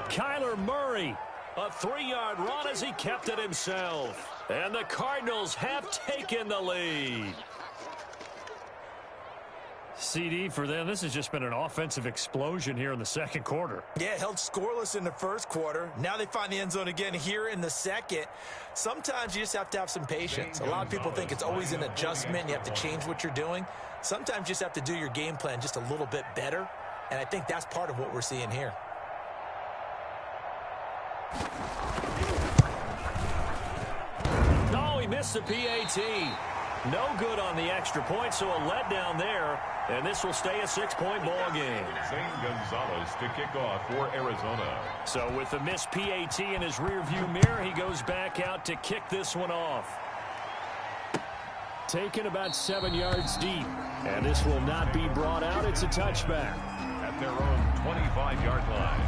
Kyler Murray. A 3-yard run as he kept it himself. And the Cardinals have taken the lead. CD for them, this has just been an offensive explosion here in the 2nd quarter. Yeah, held scoreless in the 1st quarter. Now they find the end zone again here in the 2nd. Sometimes you just have to have some patience. A lot of people think it's always an adjustment. You have to change what you're doing. Sometimes you just have to do your game plan just a little bit better. And I think that's part of what we're seeing here. No, he missed the PAT. No good on the extra point, so a letdown there And this will stay a 6-point ball game. Zane Gonzalez to kick off for Arizona. So with the missed PAT in his rearview mirror, he goes back out to kick this one off. Taken about 7 yards deep. And this will not be brought out. It's a touchback. At their own 25-yard line.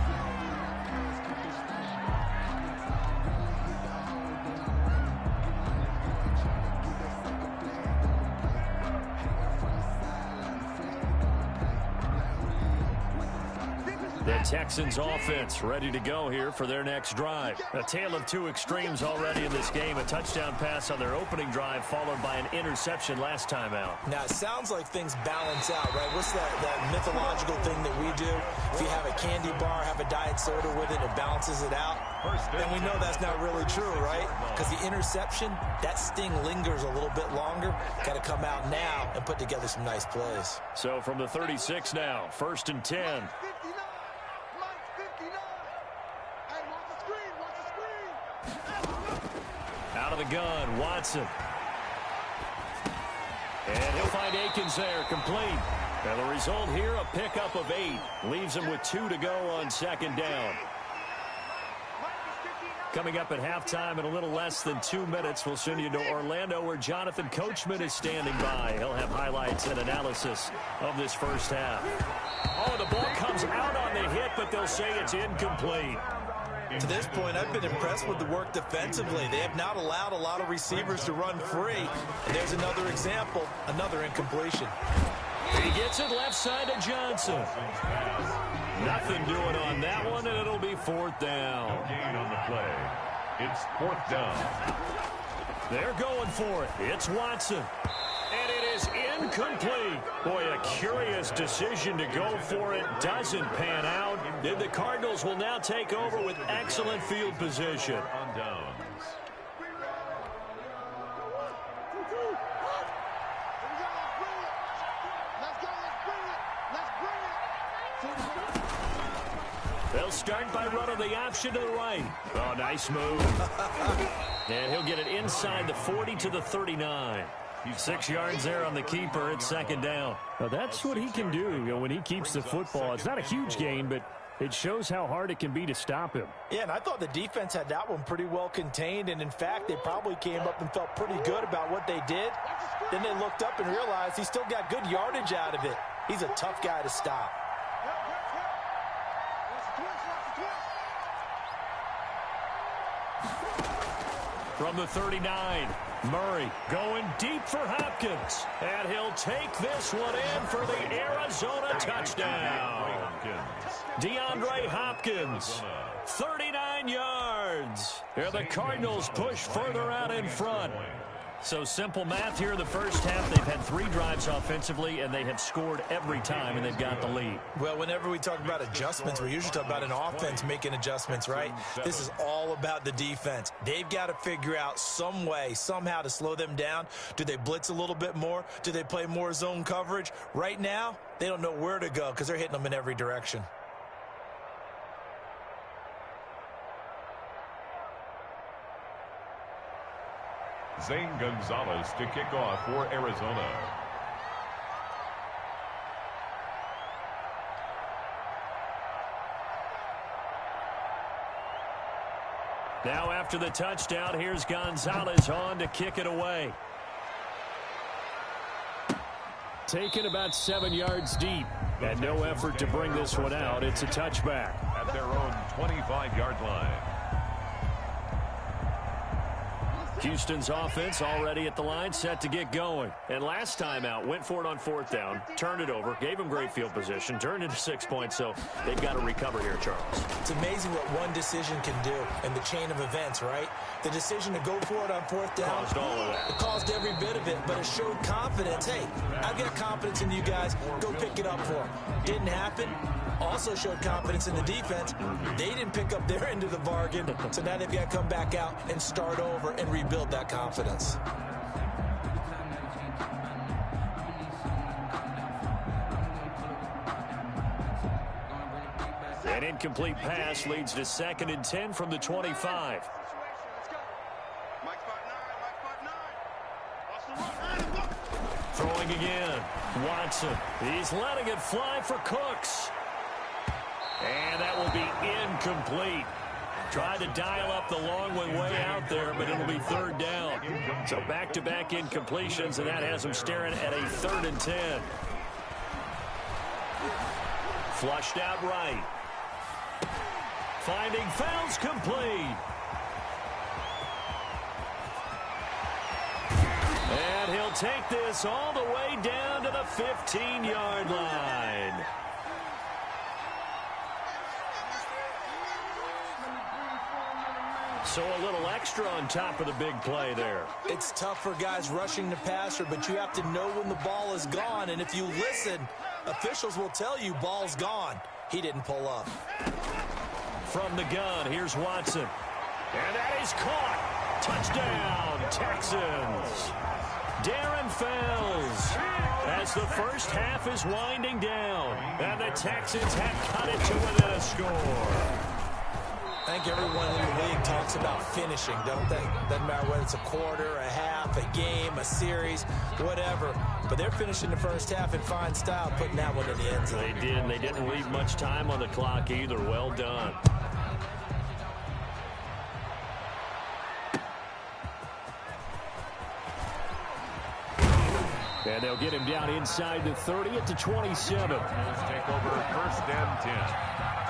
The Texans offense ready to go here for their next drive. A tale of two extremes already in this game. A touchdown pass on their opening drive followed by an interception last time out. Now, it sounds like things balance out, right? What's that mythological thing that we do? If you have a candy bar, have a diet soda with it, it balances it out. And we know that's not really true, right? Because the interception, that sting lingers a little bit longer. Got to come out now and put together some nice plays. So from the 36 now, 1st and 10. Out of the gun, Watson. And he'll find Akins there, complete. And the result here, a pickup of 8. Leaves him with 2 to go on 2nd down. Coming up at halftime in a little less than 2 minutes, we'll send you to Orlando where Jonathan Coachman is standing by. He'll have highlights and analysis of this first half. Oh, the ball comes out on the hit, but they'll say it's incomplete. To this point, I've been impressed with the work defensively. They have not allowed a lot of receivers to run free. And there's another example, another incompletion. He gets it left side to Johnson. Nothing doing on that one, and it'll be 4th down. No gain on the play. It's 4th down. They're going for it. It's Watson. And it is incomplete. Boy, a curious decision to go for it. Doesn't pan out. And the Cardinals will now take over with excellent field position. On downs. They'll start by running the option to the right. Oh, nice move. And he'll get it inside the 40 to the 39. 6 yards there on the keeper at 2nd down. Now that's what he can do, when he keeps the football. It's not a huge gain, but it shows how hard it can be to stop him. Yeah, and I thought the defense had that one pretty well contained, and in fact, they probably came up and felt pretty good about what they did. Then they looked up and realized he still got good yardage out of it. He's a tough guy to stop. From the 39, Murray going deep for Hopkins. And he'll take this one in for the Arizona touchdown. DeAndre Hopkins, 39 yards. And the Cardinals push further out in front. So simple math here in the first half. They've had 3 drives offensively, and they have scored every time, and they've got the lead. Well, whenever we talk about adjustments, we usually talk about an offense making adjustments, right? This is all about the defense. They've got to figure out some way, somehow to slow them down. Do they blitz a little bit more? Do they play more zone coverage? Right now, they don't know where to go because they're hitting them in every direction. Zane Gonzalez to kick off for Arizona. Now after the touchdown, here's Gonzalez on to kick it away. Taken about 7 yards deep. And no effort to bring this one out. It's a touchback. At their own 25-yard line. Houston's offense already at the line, set to get going. And last time out, went for it on 4th down, turned it over, gave them great field position, turned into 6 points, so they've got to recover here, Charles. It's amazing what one decision can do in the chain of events, right? The decision to go for it on 4th down. Caused all of that. It caused every bit of it, but it showed confidence. Hey, I've got confidence in you guys. Go pick it up for them. Didn't happen. Also showed confidence in the defense. They didn't pick up their end of the bargain, so now they've got to come back out and start over and rebuild that confidence. An incomplete pass leads to 2nd and 10 from the 25. Throwing again. Watson. He's letting it fly for Cooks. And that will be incomplete. Tried to dial up the long one way out there, but it'll be third down. So back-to-back incompletions, and that has them staring at a 3rd and 10. Flushed out right. Finding fouls complete. And he'll take this all the way down to the 15-yard line. So a little extra on top of the big play there. It's tough for guys rushing the passer, but you have to know when the ball is gone. And if you listen, officials will tell you ball's gone. He didn't pull up. From the gun, here's Watson. And that is caught. Touchdown, Texans. Darren Fells as the first half is winding down. And the Texans have cut it to within a score. I think everyone in the league talks about finishing, don't they? Doesn't matter whether it's a quarter, a half, a game, a series, whatever. But they're finishing the first half in fine style, putting that one in the end zone. They did. They didn't leave much time on the clock either. Well done. And they'll get him down inside the 30 at the 27. Bulls take over 1st and 10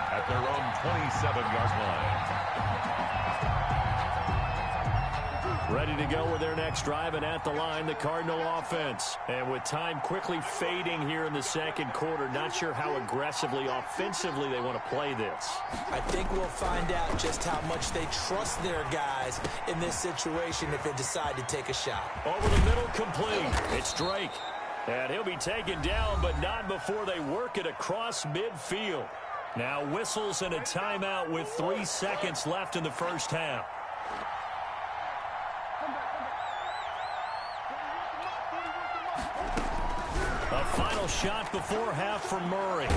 at their own 27-yard line. Ready to go with their next drive, and at the line, the Cardinal offense. And with time quickly fading here in the second quarter, not sure how aggressively, offensively they want to play this. I think we'll find out just how much they trust their guys in this situation if they decide to take a shot. Over the middle, complete. It's Drake. And he'll be taken down, but not before they work it across midfield. Now whistles and a timeout with 3 seconds left in the first half. A final shot before half from Murray.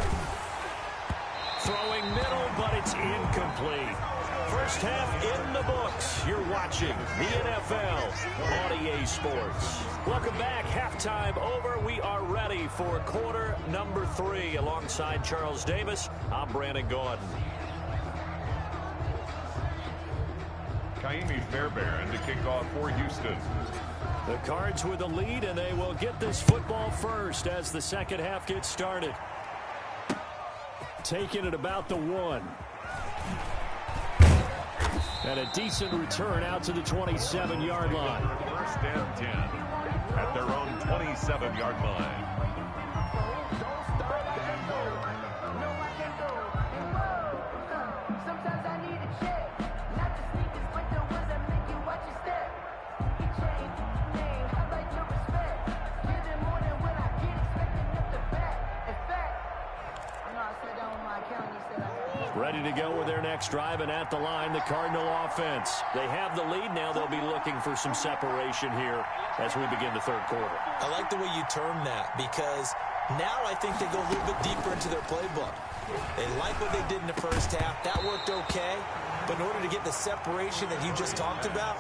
Throwing middle, but it's incomplete. First half in the books. You're watching the NFL on EA Sports. Welcome back. Halftime over. We are ready for quarter number 3. Alongside Charles Davis, I'm Brandon Gordon. Kaimi Fairbairn to kick off for Houston. The Cards with the lead, and they will get this football first as the second half gets started. Taking it about the 1. And a decent return out to the 27-yard line. 1st and 10 at their own 27-yard line. Ready to go with their next drive, and at the line, the Cardinal offense. They have the lead. Now they'll be looking for some separation here as we begin the third quarter. I like the way you term that, because now I think they go a little bit deeper into their playbook. They like what they did in the first half. That worked okay. But in order to get the separation that you just talked about,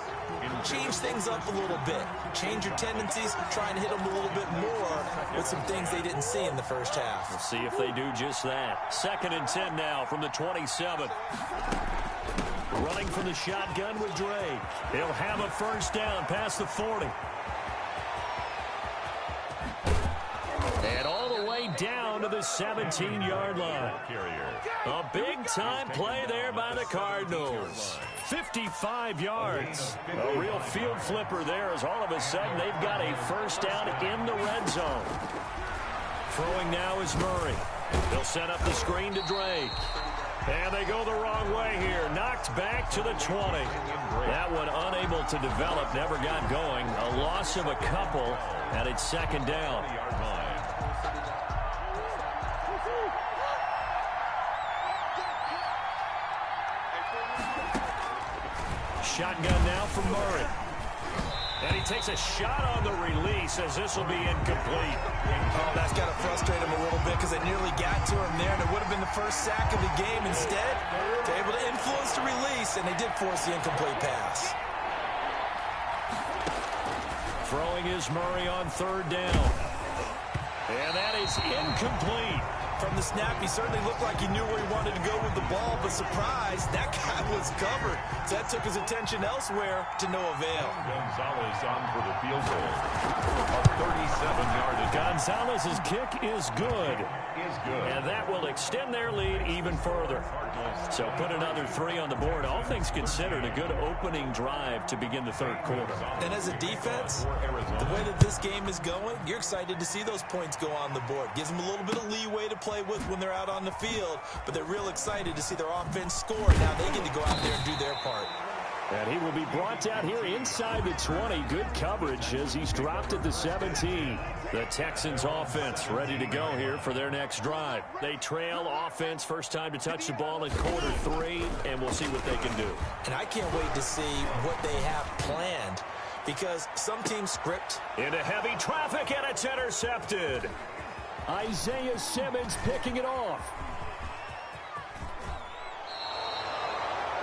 change things up a little bit. Change your tendencies, try and hit them a little bit more with some things they didn't see in the first half. We'll see if they do just that. 2nd and 10 now from the 27. Running from the shotgun with Drake. He'll have a first down past the 40. And all the way down to the 17-yard line. A big-time play there by the Cardinals. 55 yards. A real field flipper there as all of a sudden they've got a first down in the red zone. Throwing now is Murray. They'll set up the screen to Drake. And they go the wrong way here. Knocked back to the 20. That one unable to develop, never got going. A loss of a couple, and it's second down. Shotgun now from Murray. And he takes a shot on the release as this will be incomplete. Oh, that's got to frustrate him a little bit because they nearly got to him there, and it would have been the first sack of the game. Instead, they're able to influence the release, and they did force the incomplete pass. Throwing is Murray on third down. And that is incomplete. From the snap, he certainly looked like he knew where he wanted to go with the ball, but surprise, that guy was covered. So that took his attention elsewhere to no avail. Gonzalez on for the field goal. A 37-yard attempt. Gonzalez's kick is good. And that will extend their lead even further. So put another 3 on the board. All things considered, a good opening drive to begin the third quarter. And as a defense, the way that this game is going, you're excited to see those points go on the board. Gives them a little bit of leeway to play with when they're out on the field, but they're real excited to see their offense score. Now they get to go out there and do their part. And he will be brought down here inside the 20. Good coverage as he's dropped at the 17. The Texans offense ready to go here for their next drive. They trail offense, first time to touch the ball in quarter 3, and we'll see what they can do. And I can't wait to see what they have planned, because some teams script. Into heavy traffic, and it's intercepted. Isaiah Simmons picking it off.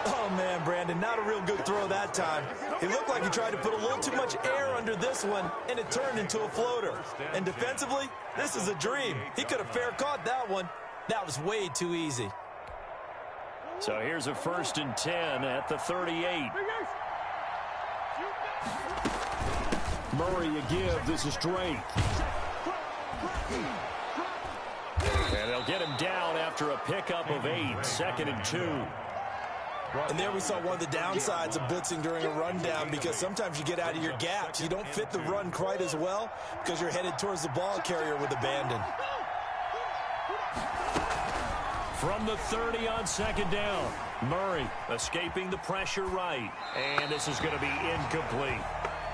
Oh, man, Brandon, not a real good throw that time. He looked like he tried to put a little too much air under this one, and it turned into a floater. And defensively, this is a dream. He could have fair caught that one. That was way too easy. So here's a 1st and 10 at the 38. Murray a give. This is Drake. And they'll get him down after a pickup of 8. 2nd and 2. And there we saw one of the downsides of blitzing during a rundown, because sometimes you get out of your gaps. You don't fit the run quite as well because you're headed towards the ball carrier with abandon. From the 30 on 2nd down, Murray escaping the pressure right. And this is going to be incomplete.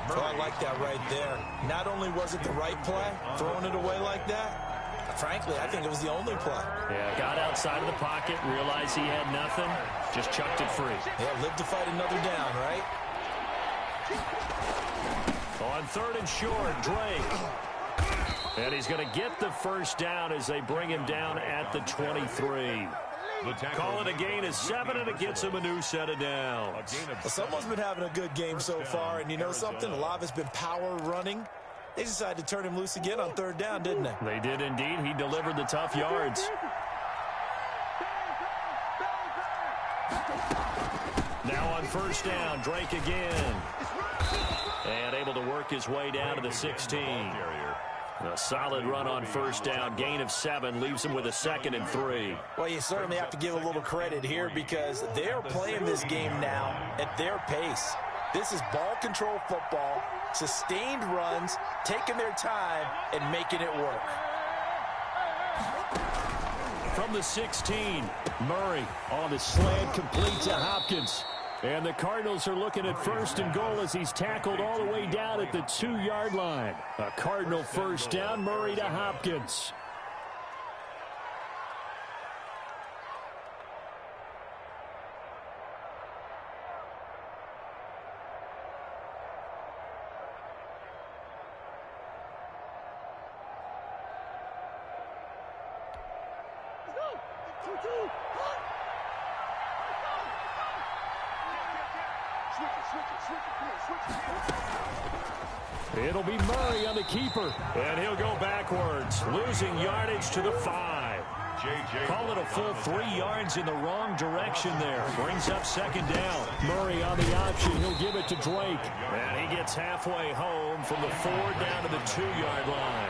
Oh, I like that right there. Not only was it the right play, throwing it away like that, frankly, I think it was the only play. Yeah, got outside of the pocket, realized he had nothing, just chucked it free. Yeah, live to fight another down, right? On 3rd and short, Drake. And he's going to get the first down as they bring him down at the 23. Call it a gain of 7, and it gets him a new set of downs. Well, someone's been having a good game so far, and you know something? A lot of it's been power running. They decided to turn him loose again on 3rd down, didn't they? They did indeed. He delivered the tough yards. Now on 1st down, Drake again. And able to work his way down to the 16. A solid run on 1st down. Gain of 7 leaves him with a 2nd and 3. Well, you certainly have to give a little credit here, because they're playing this game now at their pace. This is ball control football, sustained runs, taking their time, and making it work. From the 16, Murray on the slant, complete to Hopkins. And the Cardinals are looking at 1st and goal as he's tackled all the way down at the 2-yard line. A Cardinal 1st down, Murray to Hopkins. It'll be Murray on the keeper, and he'll go backwards, losing yardage to the 5. Call it a full 3 yards in the wrong direction there. Brings up 2nd down. Murray on the option. He'll give it to Drake. And he gets halfway home from the 4 down to the 2-yard line.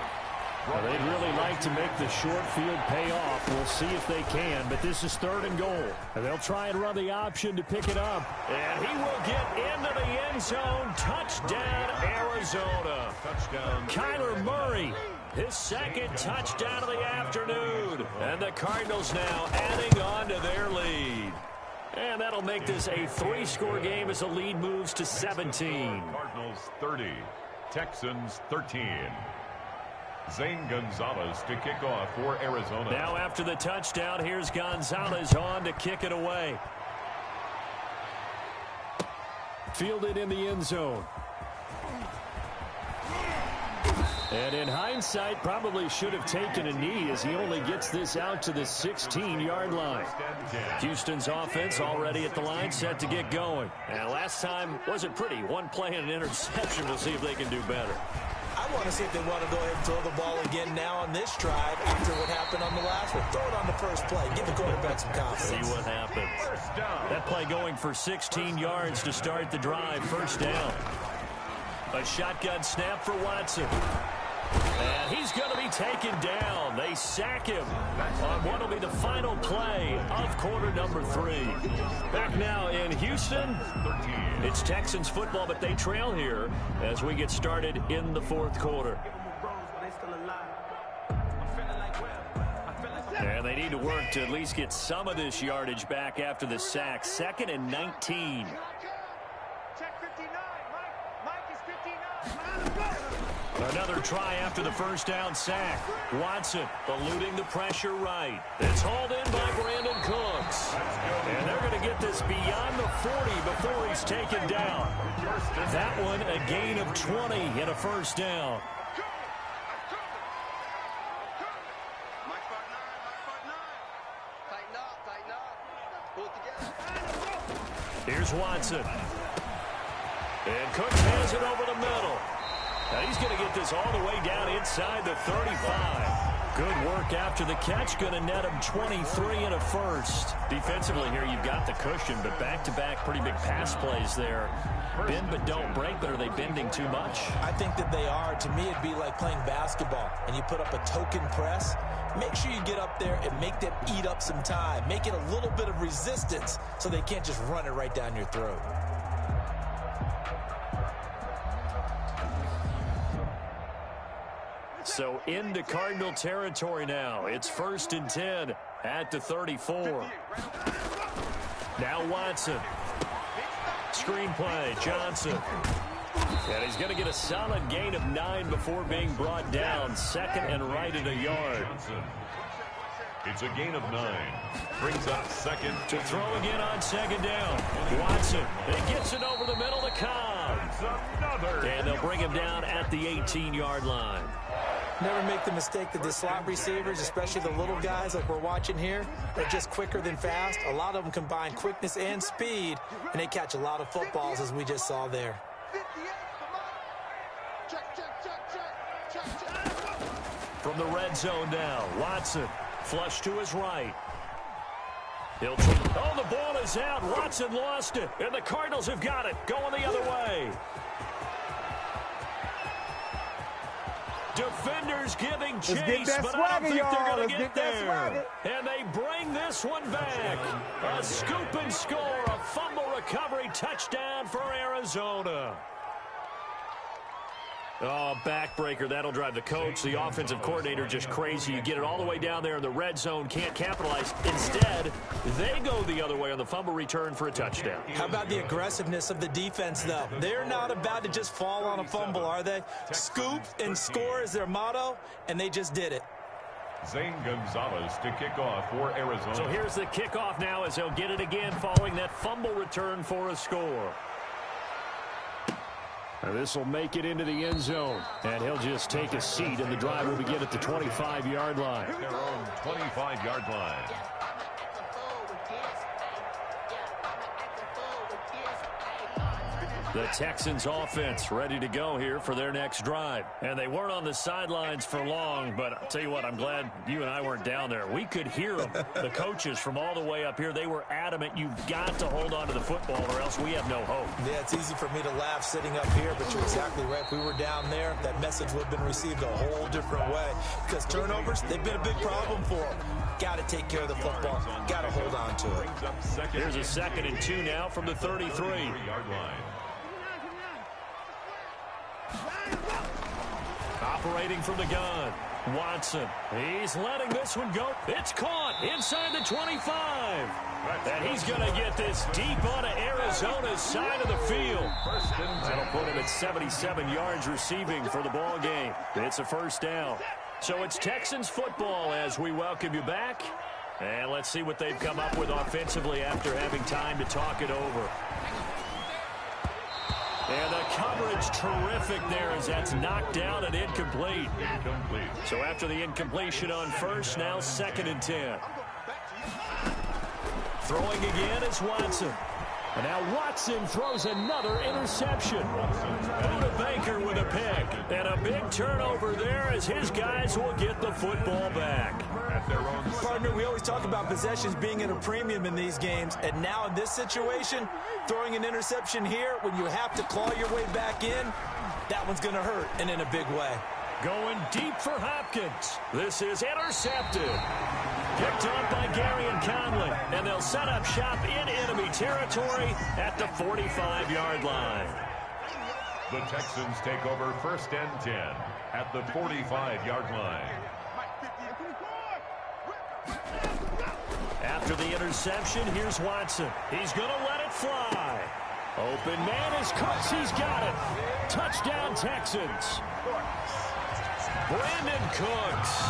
Well, they'd really like to make the short field pay off. We'll see if they can, but this is 3rd and goal. And they'll try and run the option to pick it up. And he will get into the end zone. Touchdown, Arizona. Touchdown. Kyler Murray, his 2nd touchdown of the afternoon. And the Cardinals now adding on to their lead. And that'll make this a 3-score game as the lead moves to 17. Cardinals 30, Texans 13. Zane Gonzalez to kick off for Arizona. Now after the touchdown, here's Gonzalez on to kick it away. Fielded in the end zone. And in hindsight, probably should have taken a knee as he only gets this out to the 16-yard line. Houston's offense already at the line, set to get going. And last time wasn't pretty. One play and an interception. We'll see if they can do better. I want to see if they want to go ahead and throw the ball again now on this drive after what happened on the last one. Throw it on the first play. Give the quarterback some confidence. See what happens. That play going for 16 yards to start the drive. First down. A shotgun snap for Watson. And he's going to be taken down. They sack him on what will be the final play of quarter number 3. Back now in Houston. It's Texans football, but they trail here as we get started in the fourth quarter. And they need to work to at least get some of this yardage back after the sack. 2nd and 19. Another try after the first down sack. Watson eluding the pressure right. It's hauled in by Brandon Cooks. And they're going to get this beyond the 40 before he's taken down. That one a gain of 20 and a first down. Here's Watson. And Cooks has it over the middle. Now he's going to get this all the way down inside the 35. Good work after the catch. Going to net him 23 and a first. Defensively here, you've got the cushion, but back-to-back pretty big pass plays there. Bend but don't break, but are they bending too much? I think that they are. To me, it'd be like playing basketball, and you put up a token press. Make sure you get up there and make them eat up some time. Make it a little bit of resistance so they can't just run it right down your throat. So into Cardinal territory now. It's 1st and 10 at the 34. Now Watson. Screenplay, Johnson. And he's going to get a solid gain of 9 before being brought down. 2nd and right at a yard. It's a gain of 9. Brings up 2nd. To throw again on 2nd down. Watson. He gets it over the middle to Cobb. And they'll bring him down at the 18-yard line. Never make the mistake that the slot receivers, especially the little guys like we're watching here, are just quicker than fast. A lot of them combine quickness and speed, and they catch a lot of footballs, as we just saw there. From the red zone now, Watson, flush to his right. Oh, the ball is out. Watson lost it, and the Cardinals have got it. Going the other way. Defenders giving chase, but I don't think they're going to get there. And they bring this one back. A scoop and score, a fumble recovery touchdown for Arizona. Oh, backbreaker. That'll drive the coach, the offensive coordinator, just crazy. You get it all the way down there in the red zone, can't capitalize. Instead, they go the other way on the fumble return for a touchdown. How about the aggressiveness of the defense, though? They're not about to just fall on a fumble, are they? Scoop and score is their motto, and they just did it. Zane Gonzalez to kick off for Arizona. So here's the kickoff now as they'll get it again following that fumble return for a score. This will make it into the end zone, and he'll just take a seat, and the drive will begin at the 25-yard line. Their own 25-yard line. The Texans offense ready to go here for their next drive. And they weren't on the sidelines for long, but I'll tell you what, I'm glad you and I weren't down there. We could hear them, the coaches from all the way up here. They were adamant, you've got to hold on to the football or else we have no hope. Yeah, it's easy for me to laugh sitting up here, but you're exactly right. If we were down there, that message would have been received a whole different way. Because turnovers, they've been a big problem for them. Got to take care of the football. Got to hold on to it. Here's a 2nd and 2 now from the 33-yard line. Operating from the gun, Watson. He's letting this one go. It's caught inside the 25. And he's going to get this deep onto Arizona's side of the field. That'll put him at 77 yards receiving for the ball game. It's a first down. So it's Texans football as we welcome you back. And let's see what they've come up with offensively after having time to talk it over. And the coverage terrific there as that's knocked down and incomplete. So after the incompletion on first, now 2nd and 10. Throwing again is Watson. And now Watson throws another interception. Buda Baker with a pick. And a big turnover there as his guys will get the football back. Partner, we always talk about possessions being at a premium in these games. And now in this situation, throwing an interception here when you have to claw your way back in, that one's going to hurt, and in a big way. Going deep for Hopkins. This is intercepted. Picked up by Gary and Conley. And they'll set up shop in enemy territory at the 45-yard line. The Texans take over 1st and 10 at the 45-yard line. After the interception, here's Watson. He's going to let it fly. Open man is Cooks. He's got it. Touchdown, Texans. Brandon Cooks,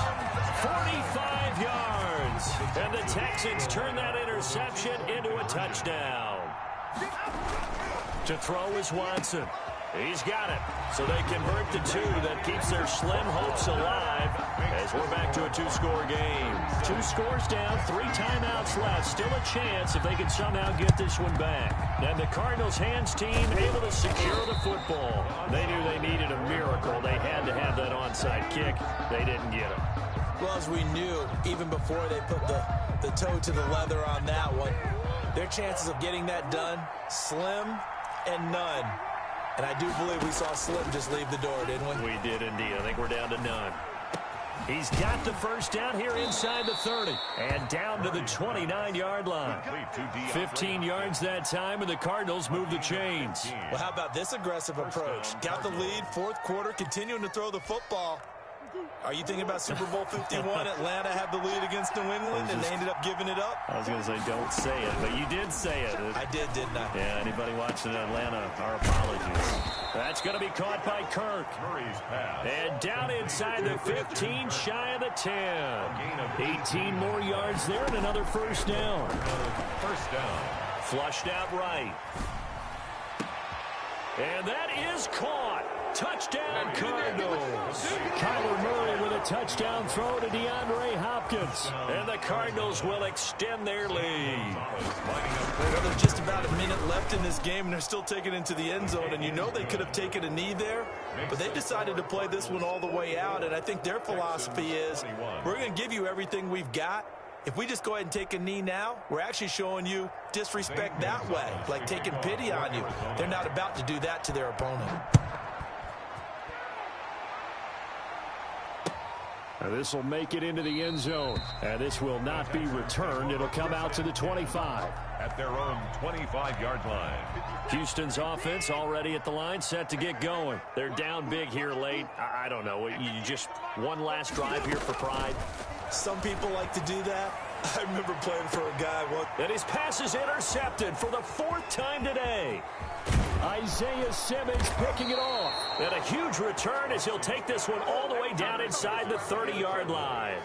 45 yards. And the Texans turn that interception into a touchdown. To throw is Watson. He's got it. So they convert to 2. That keeps their slim hopes alive as we're back to a 2-score game. 2 scores down, 3 timeouts left. Still a chance if they can somehow get this one back. And the Cardinals' hands team able to secure the football. They knew they needed a miracle. They had to have that onside kick. They didn't get it. Well, as we knew, even before they put the toe to the leather on that one, their chances of getting that done, slim and none. And I do believe we saw Slim just leave the door, didn't we? We did indeed. I think we're down to none. He's got the first down here inside the 30. And down to the 29-yard line. 15 yards that time, and the Cardinals move the chains. Well, how about this aggressive approach? Got the lead, 4th quarter, continuing to throw the football. Are you thinking about Super Bowl 51? Atlanta had the lead against New England, and they ended up giving it up? I was going to say, don't say it, but you did say it. I did, didn't I? Yeah, anybody watching Atlanta, our apologies. That's going to be caught by Kirk. And down inside the 15, shy of the 10. 18 more yards there and another first down. First down. Flushed out right. And that is caught. Touchdown, Cardinals. Kyler Murray with a touchdown throw to DeAndre Hopkins. And the Cardinals will extend their lead. Well, there's just about a minute left in this game, and they're still taking it into the end zone. And you know they could have taken a knee there, but they decided to play this one all the way out. And I think their philosophy is, we're going to give you everything we've got. If we just go ahead and take a knee now, we're actually showing you disrespect that way, like taking pity on you. They're not about to do that to their opponent. This will make it into the end zone. And this will not be returned. It'll come out to the 25. At their own 25-yard line. Houston's offense already at the line, set to get going. They're down big here late. I don't know. You just one last drive here for pride. Some people like to do that. I remember playing for a guy. And his pass is intercepted for the 4th time today. Isaiah Simmons picking it off. And a huge return as he'll take this one all the way down inside the 30-yard line.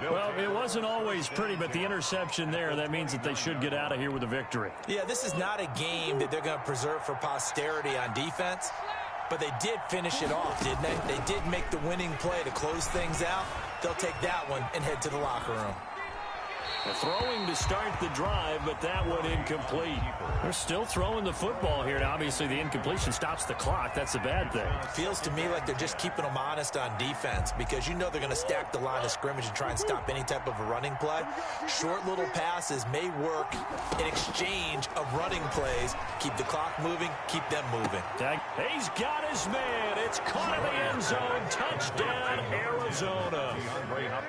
Well, it wasn't always pretty, but the interception there, that means that they should get out of here with a victory. Yeah, this is not a game that they're going to preserve for posterity on defense, but they did finish it off, didn't they? They did make the winning play to close things out. They'll take that one and head to the locker room. Throwing to start the drive, but that one incomplete. They're still throwing the football here. Now, obviously, the incompletion stops the clock. That's a bad thing. Feels to me like they're just keeping them honest on defense because you know they're going to stack the line of scrimmage and try and stop any type of a running play. Short little passes may work in exchange of running plays. Keep the clock moving, keep them moving. He's got his man. It's caught in the end zone. Touchdown, Arizona.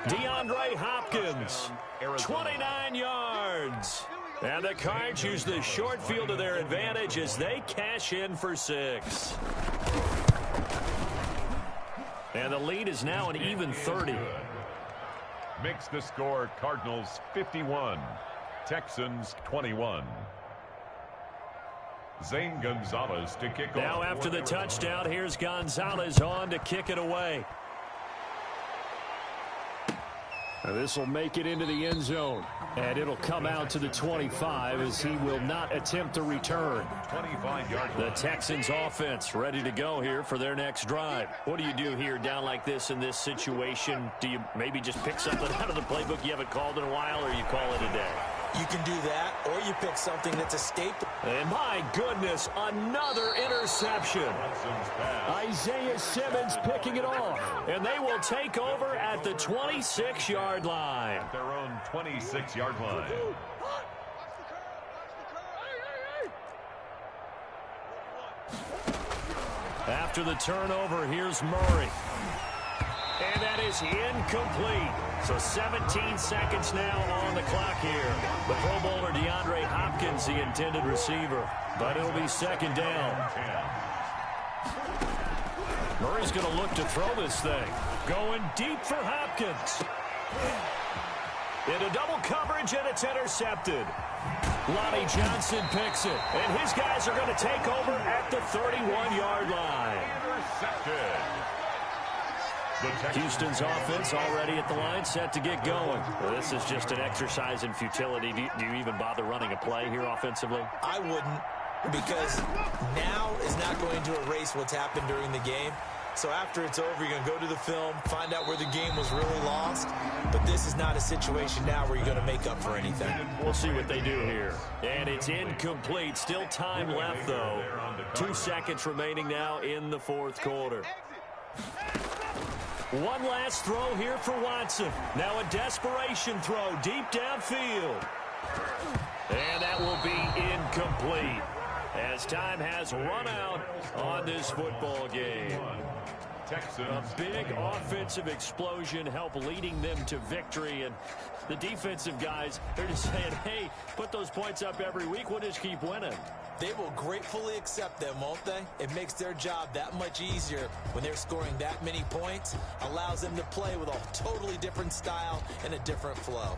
DeAndre Hopkins. 29 yards. And the Cards use the short field to their advantage as they cash in for 6. And the lead is now an even 30. Makes the score Cardinals 51, Texans 21. Zane Gonzalez to kick off. Now after the touchdown, here's Gonzalez on to kick it away. This will make it into the end zone. And it'll come out to the 25 as he will not attempt to return. 25-yard line. The Texans offense ready to go here for their next drive. What do you do here down like this in this situation? Do you maybe just pick something out of the playbook you haven't called in a while, or you call it a day? You can do that, or you pick something that's escaped. And my goodness, another interception. Isaiah Simmons picking it off. And they will take over at the 26-yard line. At their own 26-yard line. After the turnover, here's Murray. And that is incomplete. So 17 seconds now on the clock here. The Pro Bowler DeAndre Hopkins, the intended receiver. But it'll be second down. Murray's going to look to throw this thing. Going deep for Hopkins. Into double coverage, and it's intercepted. Lonnie Johnson picks it. And his guys are going to take over at the 31-yard line. Intercepted. Houston's offense already at the line, set to get going. Well, this is just an exercise in futility. Do you even bother running a play here offensively? I wouldn't, because now is not going to erase what's happened during the game. So after it's over, you're going to go to the film, find out where the game was really lost. But this is not a situation now where you're going to make up for anything. We'll see what they do here. And it's incomplete. Still time left, though. 2 seconds remaining now in the fourth quarter. One last throw here for Watson. Now a desperation throw deep downfield. And that will be incomplete as time has run out on this football game. A big offensive explosion help leading them to victory. And the defensive guys, they're just saying, hey, put those points up every week. We'll just keep winning. They will gratefully accept them, won't they? It makes their job that much easier when they're scoring that many points. Allows them to play with a totally different style and a different flow.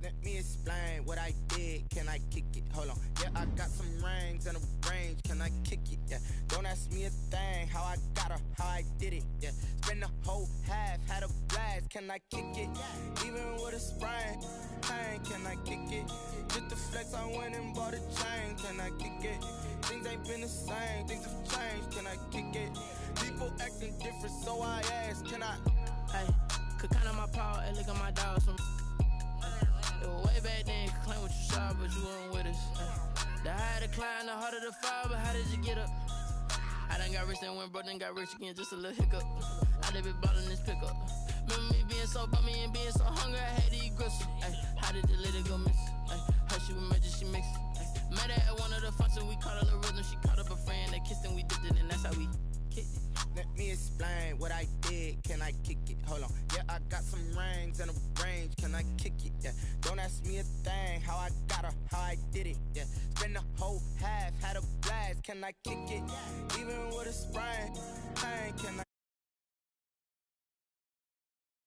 Let me explain what I did. Can I kick it? Hold on. Yeah, I got some rings and a range. Can I kick it? Yeah. Don't ask me a thing. How I got her, how I did it. Yeah. Spend the whole half, had a blast. Can I kick it? Even with a sprain. Pain, can I kick it? Just the flex, I went and bought a chain. Can I kick it? Things ain't been the same. Things have changed. Can I kick it? People acting different, so I asked. Can I? Hey, could count on my power and look at my dogs from. It was way back then, could claim what you saw, but you weren't with us. The higher the climb, the harder the fall, but how did you get up? I done got rich and went broke, then got rich again, just a little hiccup. I done been ballin' this pickup. Remember me being so bummy and being so hungry, I had to eat gristle. How did the lady go miss? Her she was magic, she mixed. Met her at one of the functions, we caught her the rhythm, she caught up a friend, they kissed and we dipped it, and that's how we kicked it. Let me explain what I did. Can I kick it? Hold on. Yeah, I got some rings and a range. Can I kick it? Yeah. Don't ask me a thing. How I got her, how I did it. Yeah. Spend the whole half, had a blast. Can I kick it? Even with a sprain. Pain, can I